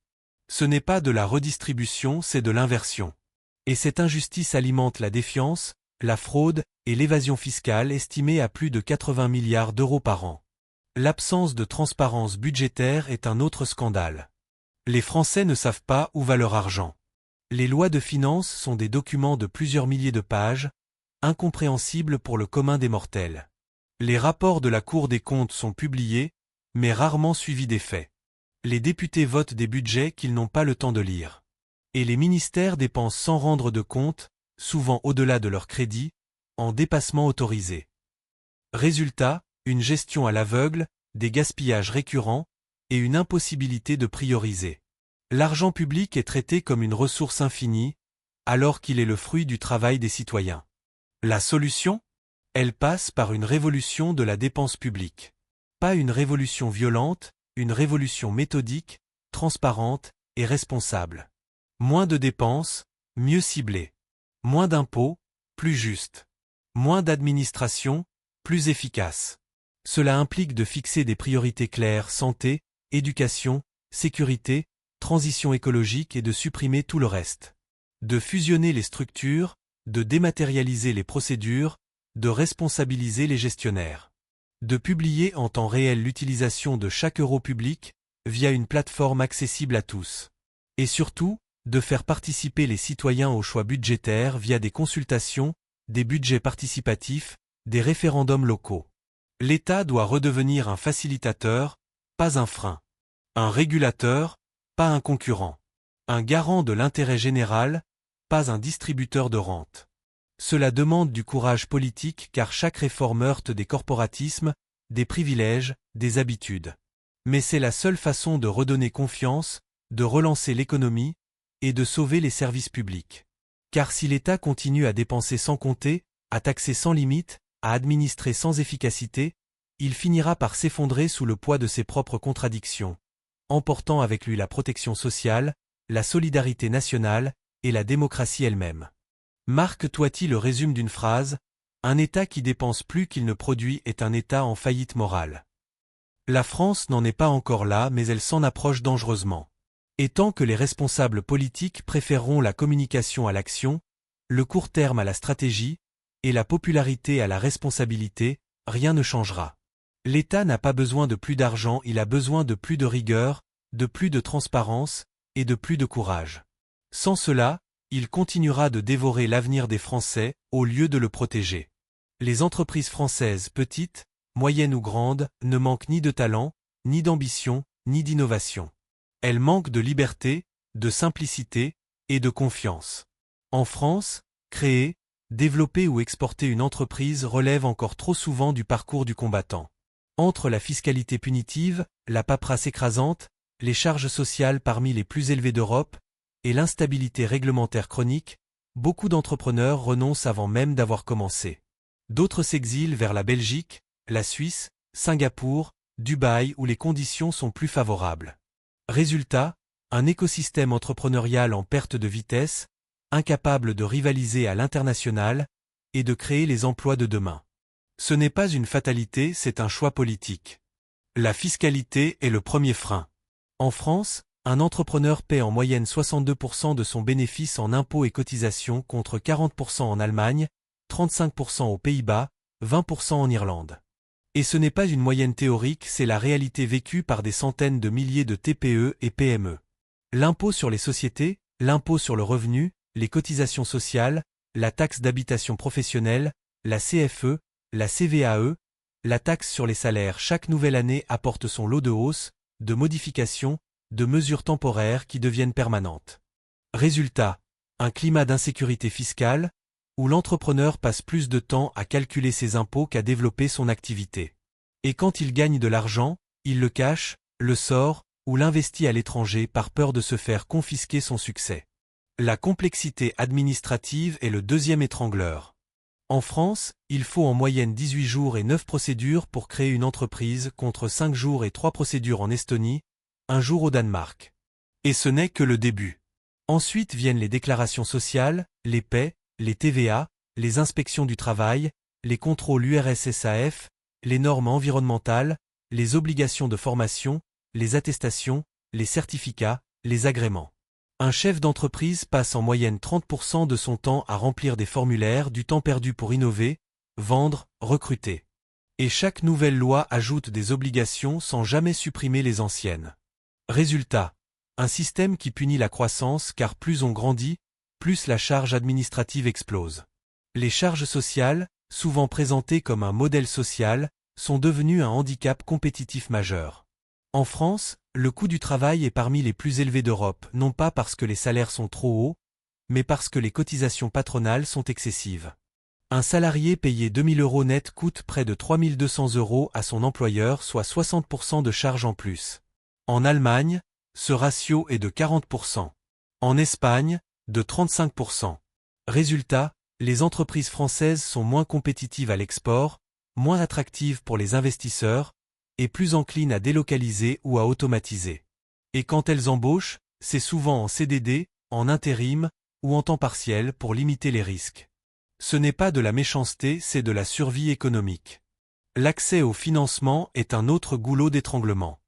Ce n'est pas de la redistribution, c'est de l'inversion. Et cette injustice alimente la défiance, la fraude et l'évasion fiscale estimée à plus de 80 milliards d'euros par an. L'absence de transparence budgétaire est un autre scandale. Les Français ne savent pas où va leur argent. Les lois de finances sont des documents de plusieurs milliers de pages, incompréhensibles pour le commun des mortels. Les rapports de la Cour des comptes sont publiés, mais rarement suivis des faits. Les députés votent des budgets qu'ils n'ont pas le temps de lire. Et les ministères dépensent sans rendre de compte, souvent au-delà de leur crédit, en dépassement autorisé. Résultat, une gestion à l'aveugle, des gaspillages récurrents, et une impossibilité de prioriser. L'argent public est traité comme une ressource infinie, alors qu'il est le fruit du travail des citoyens. La solution ? Elle passe par une révolution de la dépense publique. Pas une révolution violente, une révolution méthodique, transparente et responsable. Moins de dépenses, mieux ciblées. Moins d'impôts, plus justes. Moins d'administration, plus efficace. Cela implique de fixer des priorités claires: santé, éducation, sécurité, transition écologique, et de supprimer tout le reste. De fusionner les structures, de dématérialiser les procédures, de responsabiliser les gestionnaires. De publier en temps réel l'utilisation de chaque euro public, via une plateforme accessible à tous. Et surtout, de faire participer les citoyens aux choix budgétaires via des consultations, des budgets participatifs, des référendums locaux. L'État doit redevenir un facilitateur, pas un frein. Un régulateur, pas un concurrent. Un garant de l'intérêt général, pas un distributeur de rente. Cela demande du courage politique, car chaque réforme heurte des corporatismes, des privilèges, des habitudes. Mais c'est la seule façon de redonner confiance, de relancer l'économie, et de sauver les services publics. Car si l'État continue à dépenser sans compter, à taxer sans limite, à administrer sans efficacité, il finira par s'effondrer sous le poids de ses propres contradictions, emportant avec lui la protection sociale, la solidarité nationale et la démocratie elle-même. Marc Toiti le résume d'une phrase: « Un État qui dépense plus qu'il ne produit est un État en faillite morale. » La France n'en est pas encore là, mais elle s'en approche dangereusement. Et tant que les responsables politiques préféreront la communication à l'action, le court terme à la stratégie, et la popularité à la responsabilité, rien ne changera. L'État n'a pas besoin de plus d'argent, il a besoin de plus de rigueur, de plus de transparence et de plus de courage. Sans cela, il continuera de dévorer l'avenir des Français au lieu de le protéger. Les entreprises françaises petites, moyennes ou grandes, ne manquent ni de talent, ni d'ambition, ni d'innovation. Elles manquent de liberté, de simplicité et de confiance. En France, créer, développer ou exporter une entreprise relève encore trop souvent du parcours du combattant. Entre la fiscalité punitive, la paperasse écrasante, les charges sociales parmi les plus élevées d'Europe, et l'instabilité réglementaire chronique, beaucoup d'entrepreneurs renoncent avant même d'avoir commencé. D'autres s'exilent vers la Belgique, la Suisse, Singapour, Dubaï où les conditions sont plus favorables. Résultat, un écosystème entrepreneurial en perte de vitesse, incapable de rivaliser à l'international et de créer les emplois de demain. Ce n'est pas une fatalité, c'est un choix politique. La fiscalité est le premier frein. En France, un entrepreneur paie en moyenne 62% de son bénéfice en impôts et cotisations contre 40% en Allemagne, 35% aux Pays-Bas, 20% en Irlande. Et ce n'est pas une moyenne théorique, c'est la réalité vécue par des centaines de milliers de TPE et PME. L'impôt sur les sociétés, l'impôt sur le revenu, les cotisations sociales, la taxe d'habitation professionnelle, la CFE, la CVAE, la taxe sur les salaires chaque nouvelle année apporte son lot de hausses, de modifications, de mesures temporaires qui deviennent permanentes. Résultat, un climat d'insécurité fiscale, où l'entrepreneur passe plus de temps à calculer ses impôts qu'à développer son activité. Et quand il gagne de l'argent, il le cache, le sort, ou l'investit à l'étranger par peur de se faire confisquer son succès. La complexité administrative est le deuxième étrangleur. En France, il faut en moyenne 18 jours et 9 procédures pour créer une entreprise contre 5 jours et 3 procédures en Estonie, 1 jour au Danemark. Et ce n'est que le début. Ensuite viennent les déclarations sociales, les paies, les TVA, les inspections du travail, les contrôles URSSAF, les normes environnementales, les obligations de formation, les attestations, les certificats, les agréments. Un chef d'entreprise passe en moyenne 30% de son temps à remplir des formulaires, du temps perdu pour innover, vendre, recruter. Et chaque nouvelle loi ajoute des obligations sans jamais supprimer les anciennes. Résultat, un système qui punit la croissance car plus on grandit, plus la charge administrative explose. Les charges sociales, souvent présentées comme un modèle social, sont devenues un handicap compétitif majeur. En France, le coût du travail est parmi les plus élevés d'Europe, non pas parce que les salaires sont trop hauts, mais parce que les cotisations patronales sont excessives. Un salarié payé 2 000 € net coûte près de 3 200 € à son employeur, soit 60% de charges en plus. En Allemagne, ce ratio est de 40%. En Espagne, de 35%. Résultat, les entreprises françaises sont moins compétitives à l'export, moins attractives pour les investisseurs, et plus enclines à délocaliser ou à automatiser. Et quand elles embauchent, c'est souvent en CDD, en intérim, ou en temps partiel pour limiter les risques. Ce n'est pas de la méchanceté, c'est de la survie économique. L'accès au financement est un autre goulot d'étranglement.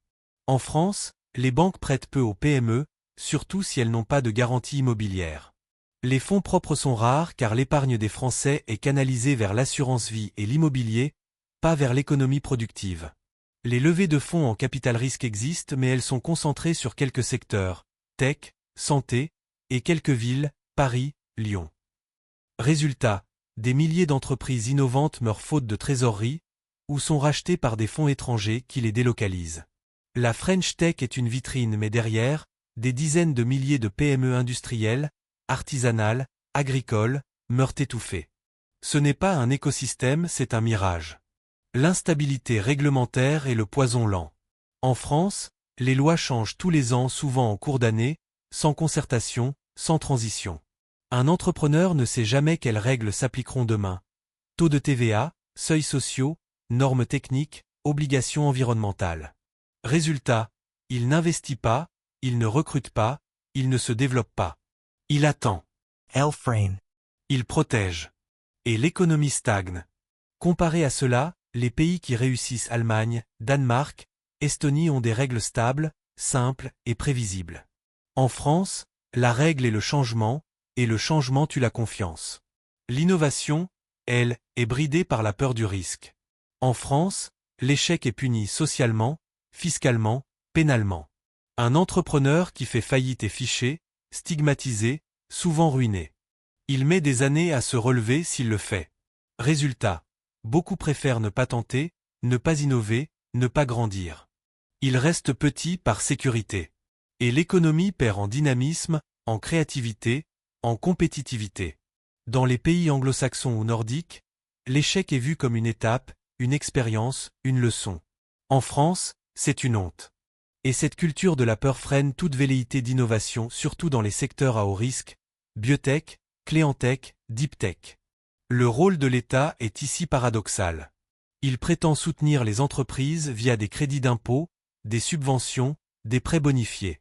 En France, les banques prêtent peu aux PME, surtout si elles n'ont pas de garantie immobilière. Les fonds propres sont rares car l'épargne des Français est canalisée vers l'assurance vie et l'immobilier, pas vers l'économie productive. Les levées de fonds en capital risque existent mais elles sont concentrées sur quelques secteurs, tech, santé, et quelques villes, Paris, Lyon. Résultat, des milliers d'entreprises innovantes meurent faute de trésorerie, ou sont rachetées par des fonds étrangers qui les délocalisent. La French Tech est une vitrine mais derrière, des dizaines de milliers de PME industrielles, artisanales, agricoles, meurent étouffées. Ce n'est pas un écosystème, c'est un mirage. L'instabilité réglementaire est le poison lent. En France, les lois changent tous les ans, souvent en cours d'année, sans concertation, sans transition. Un entrepreneur ne sait jamais quelles règles s'appliqueront demain. Taux de TVA, seuils sociaux, normes techniques, obligations environnementales. Résultat, il n'investit pas, il ne recrute pas, il ne se développe pas. Il attend. L-Frame. Il protège. Et l'économie stagne. Comparé à cela, les pays qui réussissent, Allemagne, Danemark, Estonie, ont des règles stables, simples et prévisibles. En France, la règle est le changement, et le changement tue la confiance. L'innovation, elle, est bridée par la peur du risque. En France, l'échec est puni socialement, fiscalement, pénalement. Un entrepreneur qui fait faillite est fiché, stigmatisé, souvent ruiné. Il met des années à se relever s'il le fait. Résultat. Beaucoup préfèrent ne pas tenter, ne pas innover, ne pas grandir. Il reste petit par sécurité. Et l'économie perd en dynamisme, en créativité, en compétitivité. Dans les pays anglo-saxons ou nordiques, l'échec est vu comme une étape, une expérience, une leçon. En France, c'est une honte. Et cette culture de la peur freine toute velléité d'innovation, surtout dans les secteurs à haut risque, biotech, cléantech, deep tech. Le rôle de l'État est ici paradoxal. Il prétend soutenir les entreprises via des crédits d'impôt, des subventions, des prêts bonifiés.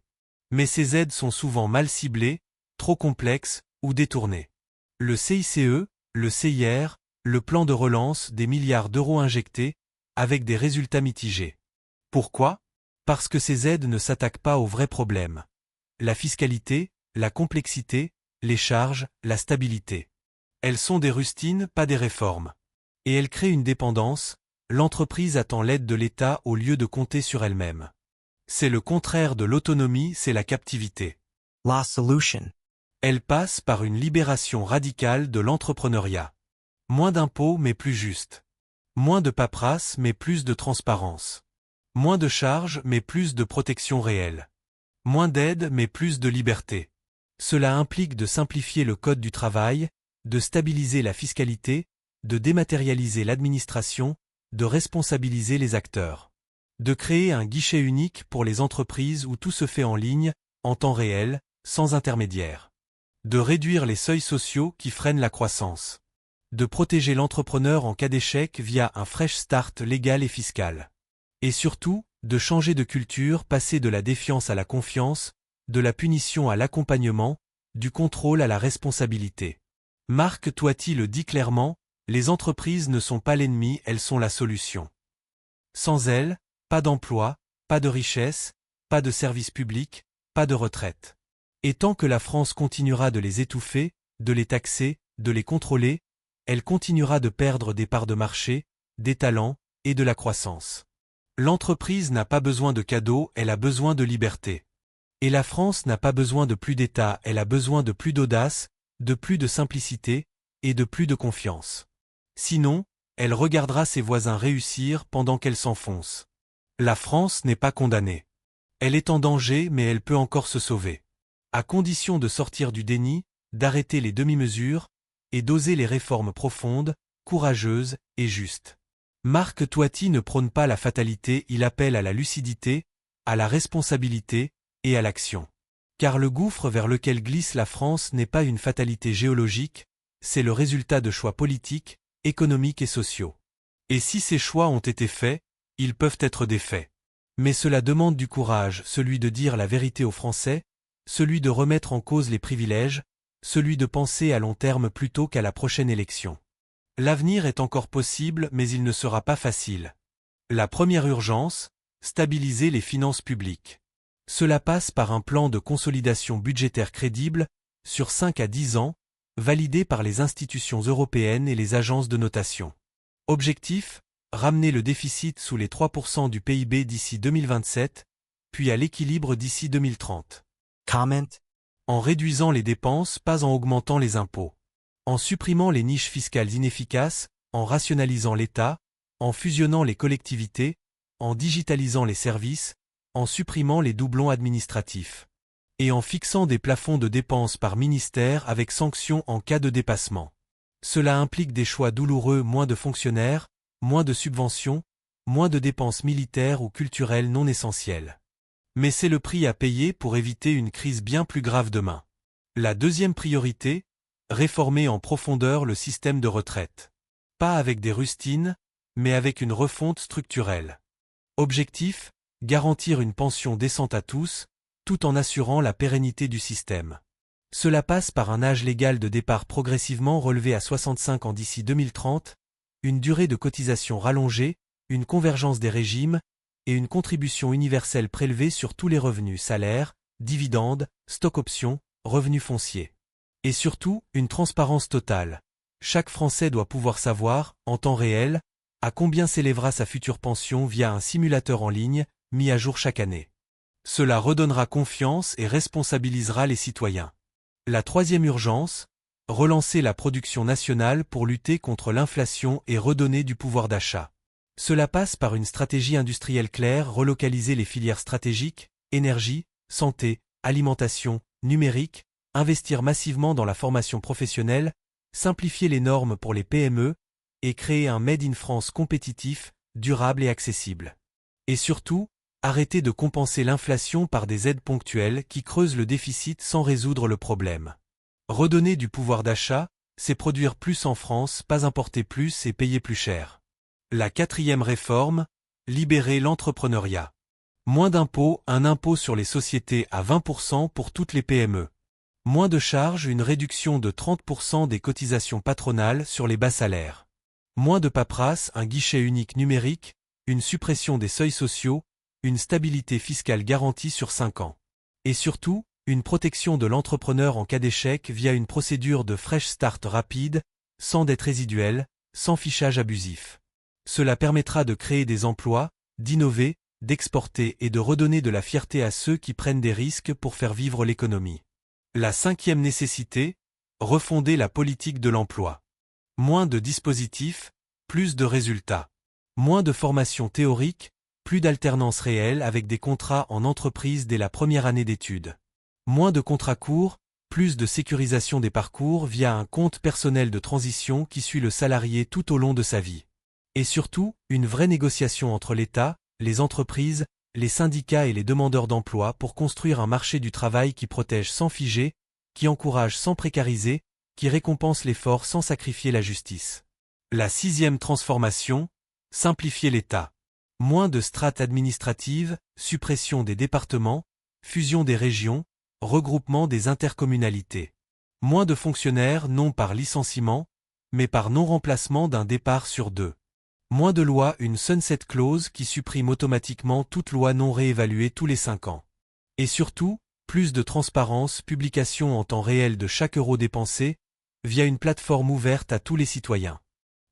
Mais ces aides sont souvent mal ciblées, trop complexes ou détournées. Le CICE, le CIR, le plan de relance, des milliards d'euros injectés, avec des résultats mitigés. Pourquoi ? Parce que ces aides ne s'attaquent pas aux vrais problèmes. La fiscalité, la complexité, les charges, la stabilité. Elles sont des rustines, pas des réformes. Et elles créent une dépendance, l'entreprise attend l'aide de l'État au lieu de compter sur elle-même. C'est le contraire de l'autonomie, c'est la captivité. La solution. Elle passe par une libération radicale de l'entrepreneuriat. Moins d'impôts mais plus juste. Moins de paperasse mais plus de transparence. Moins de charges mais plus de protection réelle. Moins d'aide mais plus de liberté. Cela implique de simplifier le code du travail, de stabiliser la fiscalité, de dématérialiser l'administration, de responsabiliser les acteurs. De créer un guichet unique pour les entreprises où tout se fait en ligne, en temps réel, sans intermédiaire. De réduire les seuils sociaux qui freinent la croissance. De protéger l'entrepreneur en cas d'échec via un fresh start légal et fiscal. Et surtout, de changer de culture, passer de la défiance à la confiance, de la punition à l'accompagnement, du contrôle à la responsabilité. Marc Toiti le dit clairement, les entreprises ne sont pas l'ennemi, elles sont la solution. Sans elles, pas d'emploi, pas de richesse, pas de services publics, pas de retraite. Et tant que la France continuera de les étouffer, de les taxer, de les contrôler, elle continuera de perdre des parts de marché, des talents et de la croissance. L'entreprise n'a pas besoin de cadeaux, elle a besoin de liberté. Et la France n'a pas besoin de plus d'État, elle a besoin de plus d'audace, de plus de simplicité et de plus de confiance. Sinon, elle regardera ses voisins réussir pendant qu'elle s'enfonce. La France n'est pas condamnée. Elle est en danger mais elle peut encore se sauver. À condition de sortir du déni, d'arrêter les demi-mesures et d'oser les réformes profondes, courageuses et justes. Marc Toiti ne prône pas la fatalité, il appelle à la lucidité, à la responsabilité et à l'action. Car le gouffre vers lequel glisse la France n'est pas une fatalité géologique, c'est le résultat de choix politiques, économiques et sociaux. Et si ces choix ont été faits, ils peuvent être défaits. Mais cela demande du courage, celui de dire la vérité aux Français, celui de remettre en cause les privilèges, celui de penser à long terme plutôt qu'à la prochaine élection. L'avenir est encore possible mais il ne sera pas facile. La première urgence, stabiliser les finances publiques. Cela passe par un plan de consolidation budgétaire crédible, sur 5 à 10 ans, validé par les institutions européennes et les agences de notation. Objectif, ramener le déficit sous les 3% du PIB d'ici 2027, puis à l'équilibre d'ici 2030. Comment? En réduisant les dépenses, pas en augmentant les impôts. En supprimant les niches fiscales inefficaces, en rationalisant l'État, en fusionnant les collectivités, en digitalisant les services, en supprimant les doublons administratifs. Et en fixant des plafonds de dépenses par ministère avec sanctions en cas de dépassement. Cela implique des choix douloureux, moins de fonctionnaires, moins de subventions, moins de dépenses militaires ou culturelles non essentielles. Mais c'est le prix à payer pour éviter une crise bien plus grave demain. La deuxième priorité, réformer en profondeur le système de retraite. Pas avec des rustines, mais avec une refonte structurelle. Objectif, garantir une pension décente à tous, tout en assurant la pérennité du système. Cela passe par un âge légal de départ progressivement relevé à 65 ans d'ici 2030, une durée de cotisation rallongée, une convergence des régimes, et une contribution universelle prélevée sur tous les revenus, salaires, dividendes, stock-options, revenus fonciers. Et surtout, une transparence totale. Chaque Français doit pouvoir savoir, en temps réel, à combien s'élèvera sa future pension via un simulateur en ligne, mis à jour chaque année. Cela redonnera confiance et responsabilisera les citoyens. La troisième urgence, relancer la production nationale pour lutter contre l'inflation et redonner du pouvoir d'achat. Cela passe par une stratégie industrielle claire, relocaliser les filières stratégiques, énergie, santé, alimentation, numérique, investir massivement dans la formation professionnelle, simplifier les normes pour les PME et créer un Made in France compétitif, durable et accessible. Et surtout, arrêter de compenser l'inflation par des aides ponctuelles qui creusent le déficit sans résoudre le problème. Redonner du pouvoir d'achat, c'est produire plus en France, pas importer plus et payer plus cher. La quatrième réforme, libérer l'entrepreneuriat. Moins d'impôts, un impôt sur les sociétés à 20% pour toutes les PME. Moins de charges, une réduction de 30% des cotisations patronales sur les bas salaires. Moins de paperasse, un guichet unique numérique, une suppression des seuils sociaux, une stabilité fiscale garantie sur 5 ans. Et surtout, une protection de l'entrepreneur en cas d'échec via une procédure de fresh start rapide, sans dette résiduelle, sans fichage abusif. Cela permettra de créer des emplois, d'innover, d'exporter et de redonner de la fierté à ceux qui prennent des risques pour faire vivre l'économie. La cinquième nécessité, refonder la politique de l'emploi. Moins de dispositifs, plus de résultats. Moins de formation théorique, plus d'alternance réelle avec des contrats en entreprise dès la première année d'études. Moins de contrats courts, plus de sécurisation des parcours via un compte personnel de transition qui suit le salarié tout au long de sa vie. Et surtout, une vraie négociation entre l'État, les entreprises, les syndicats et les demandeurs d'emploi pour construire un marché du travail qui protège sans figer, qui encourage sans précariser, qui récompense l'effort sans sacrifier la justice. La sixième transformation, simplifier l'État. Moins de strates administratives, suppression des départements, fusion des régions, regroupement des intercommunalités. Moins de fonctionnaires non par licenciement, mais par non-remplacement d'un départ sur 2. Moins de lois, une sunset clause qui supprime automatiquement toute loi non réévaluée tous les 5 ans. Et surtout, plus de transparence, publication en temps réel de chaque euro dépensé, via une plateforme ouverte à tous les citoyens.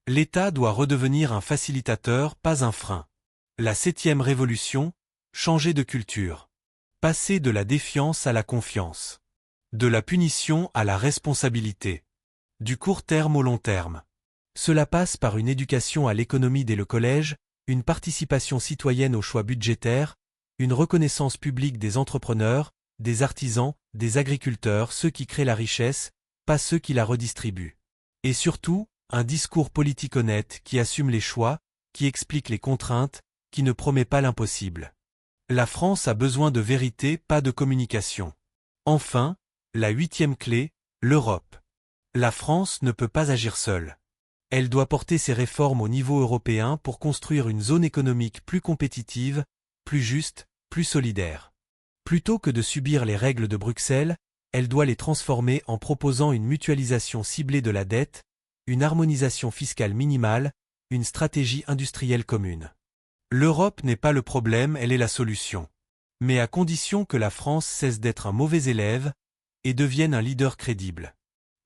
L'État doit redevenir un facilitateur, pas un frein. La septième révolution, changer de culture. Passer de la défiance à la confiance. De la punition à la responsabilité. Du court terme au long terme. Cela passe par une éducation à l'économie dès le collège, une participation citoyenne aux choix budgétaires, une reconnaissance publique des entrepreneurs, des artisans, des agriculteurs, ceux qui créent la richesse, pas ceux qui la redistribuent. Et surtout, un discours politique honnête qui assume les choix, qui explique les contraintes, qui ne promet pas l'impossible. La France a besoin de vérité, pas de communication. Enfin, la huitième clé, l'Europe. La France ne peut pas agir seule. Elle doit porter ses réformes au niveau européen pour construire une zone économique plus compétitive, plus juste, plus solidaire. Plutôt que de subir les règles de Bruxelles, elle doit les transformer en proposant une mutualisation ciblée de la dette, une harmonisation fiscale minimale, une stratégie industrielle commune. L'Europe n'est pas le problème, elle est la solution. Mais à condition que la France cesse d'être un mauvais élève et devienne un leader crédible.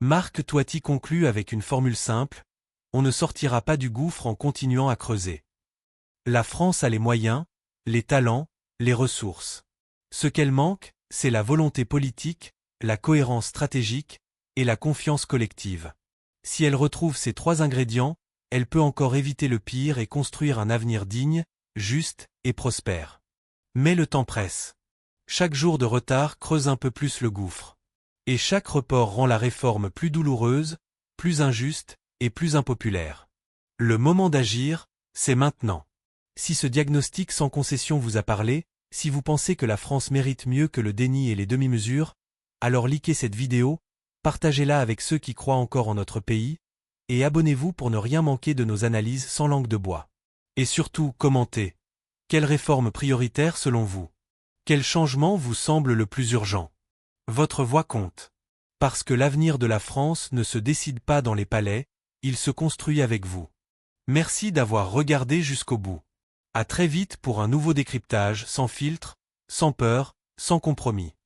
Marc Toiti conclut avec une formule simple, on ne sortira pas du gouffre en continuant à creuser. La France a les moyens, les talents, les ressources. Ce qu'elle manque, c'est la volonté politique, la cohérence stratégique et la confiance collective. Si elle retrouve ces 3 ingrédients, elle peut encore éviter le pire et construire un avenir digne, juste et prospère. Mais le temps presse. Chaque jour de retard creuse un peu plus le gouffre. Et chaque report rend la réforme plus douloureuse, plus injuste et plus impopulaire. Le moment d'agir, c'est maintenant. Si ce diagnostic sans concession vous a parlé, si vous pensez que la France mérite mieux que le déni et les demi-mesures, alors likez cette vidéo, partagez-la avec ceux qui croient encore en notre pays, et abonnez-vous pour ne rien manquer de nos analyses sans langue de bois. Et surtout, commentez. Quelle réforme prioritaire selon vous? Quel changement vous semble le plus urgent? Votre voix compte. Parce que l'avenir de la France ne se décide pas dans les palais, il se construit avec vous. Merci d'avoir regardé jusqu'au bout. À très vite pour un nouveau décryptage sans filtre, sans peur, sans compromis.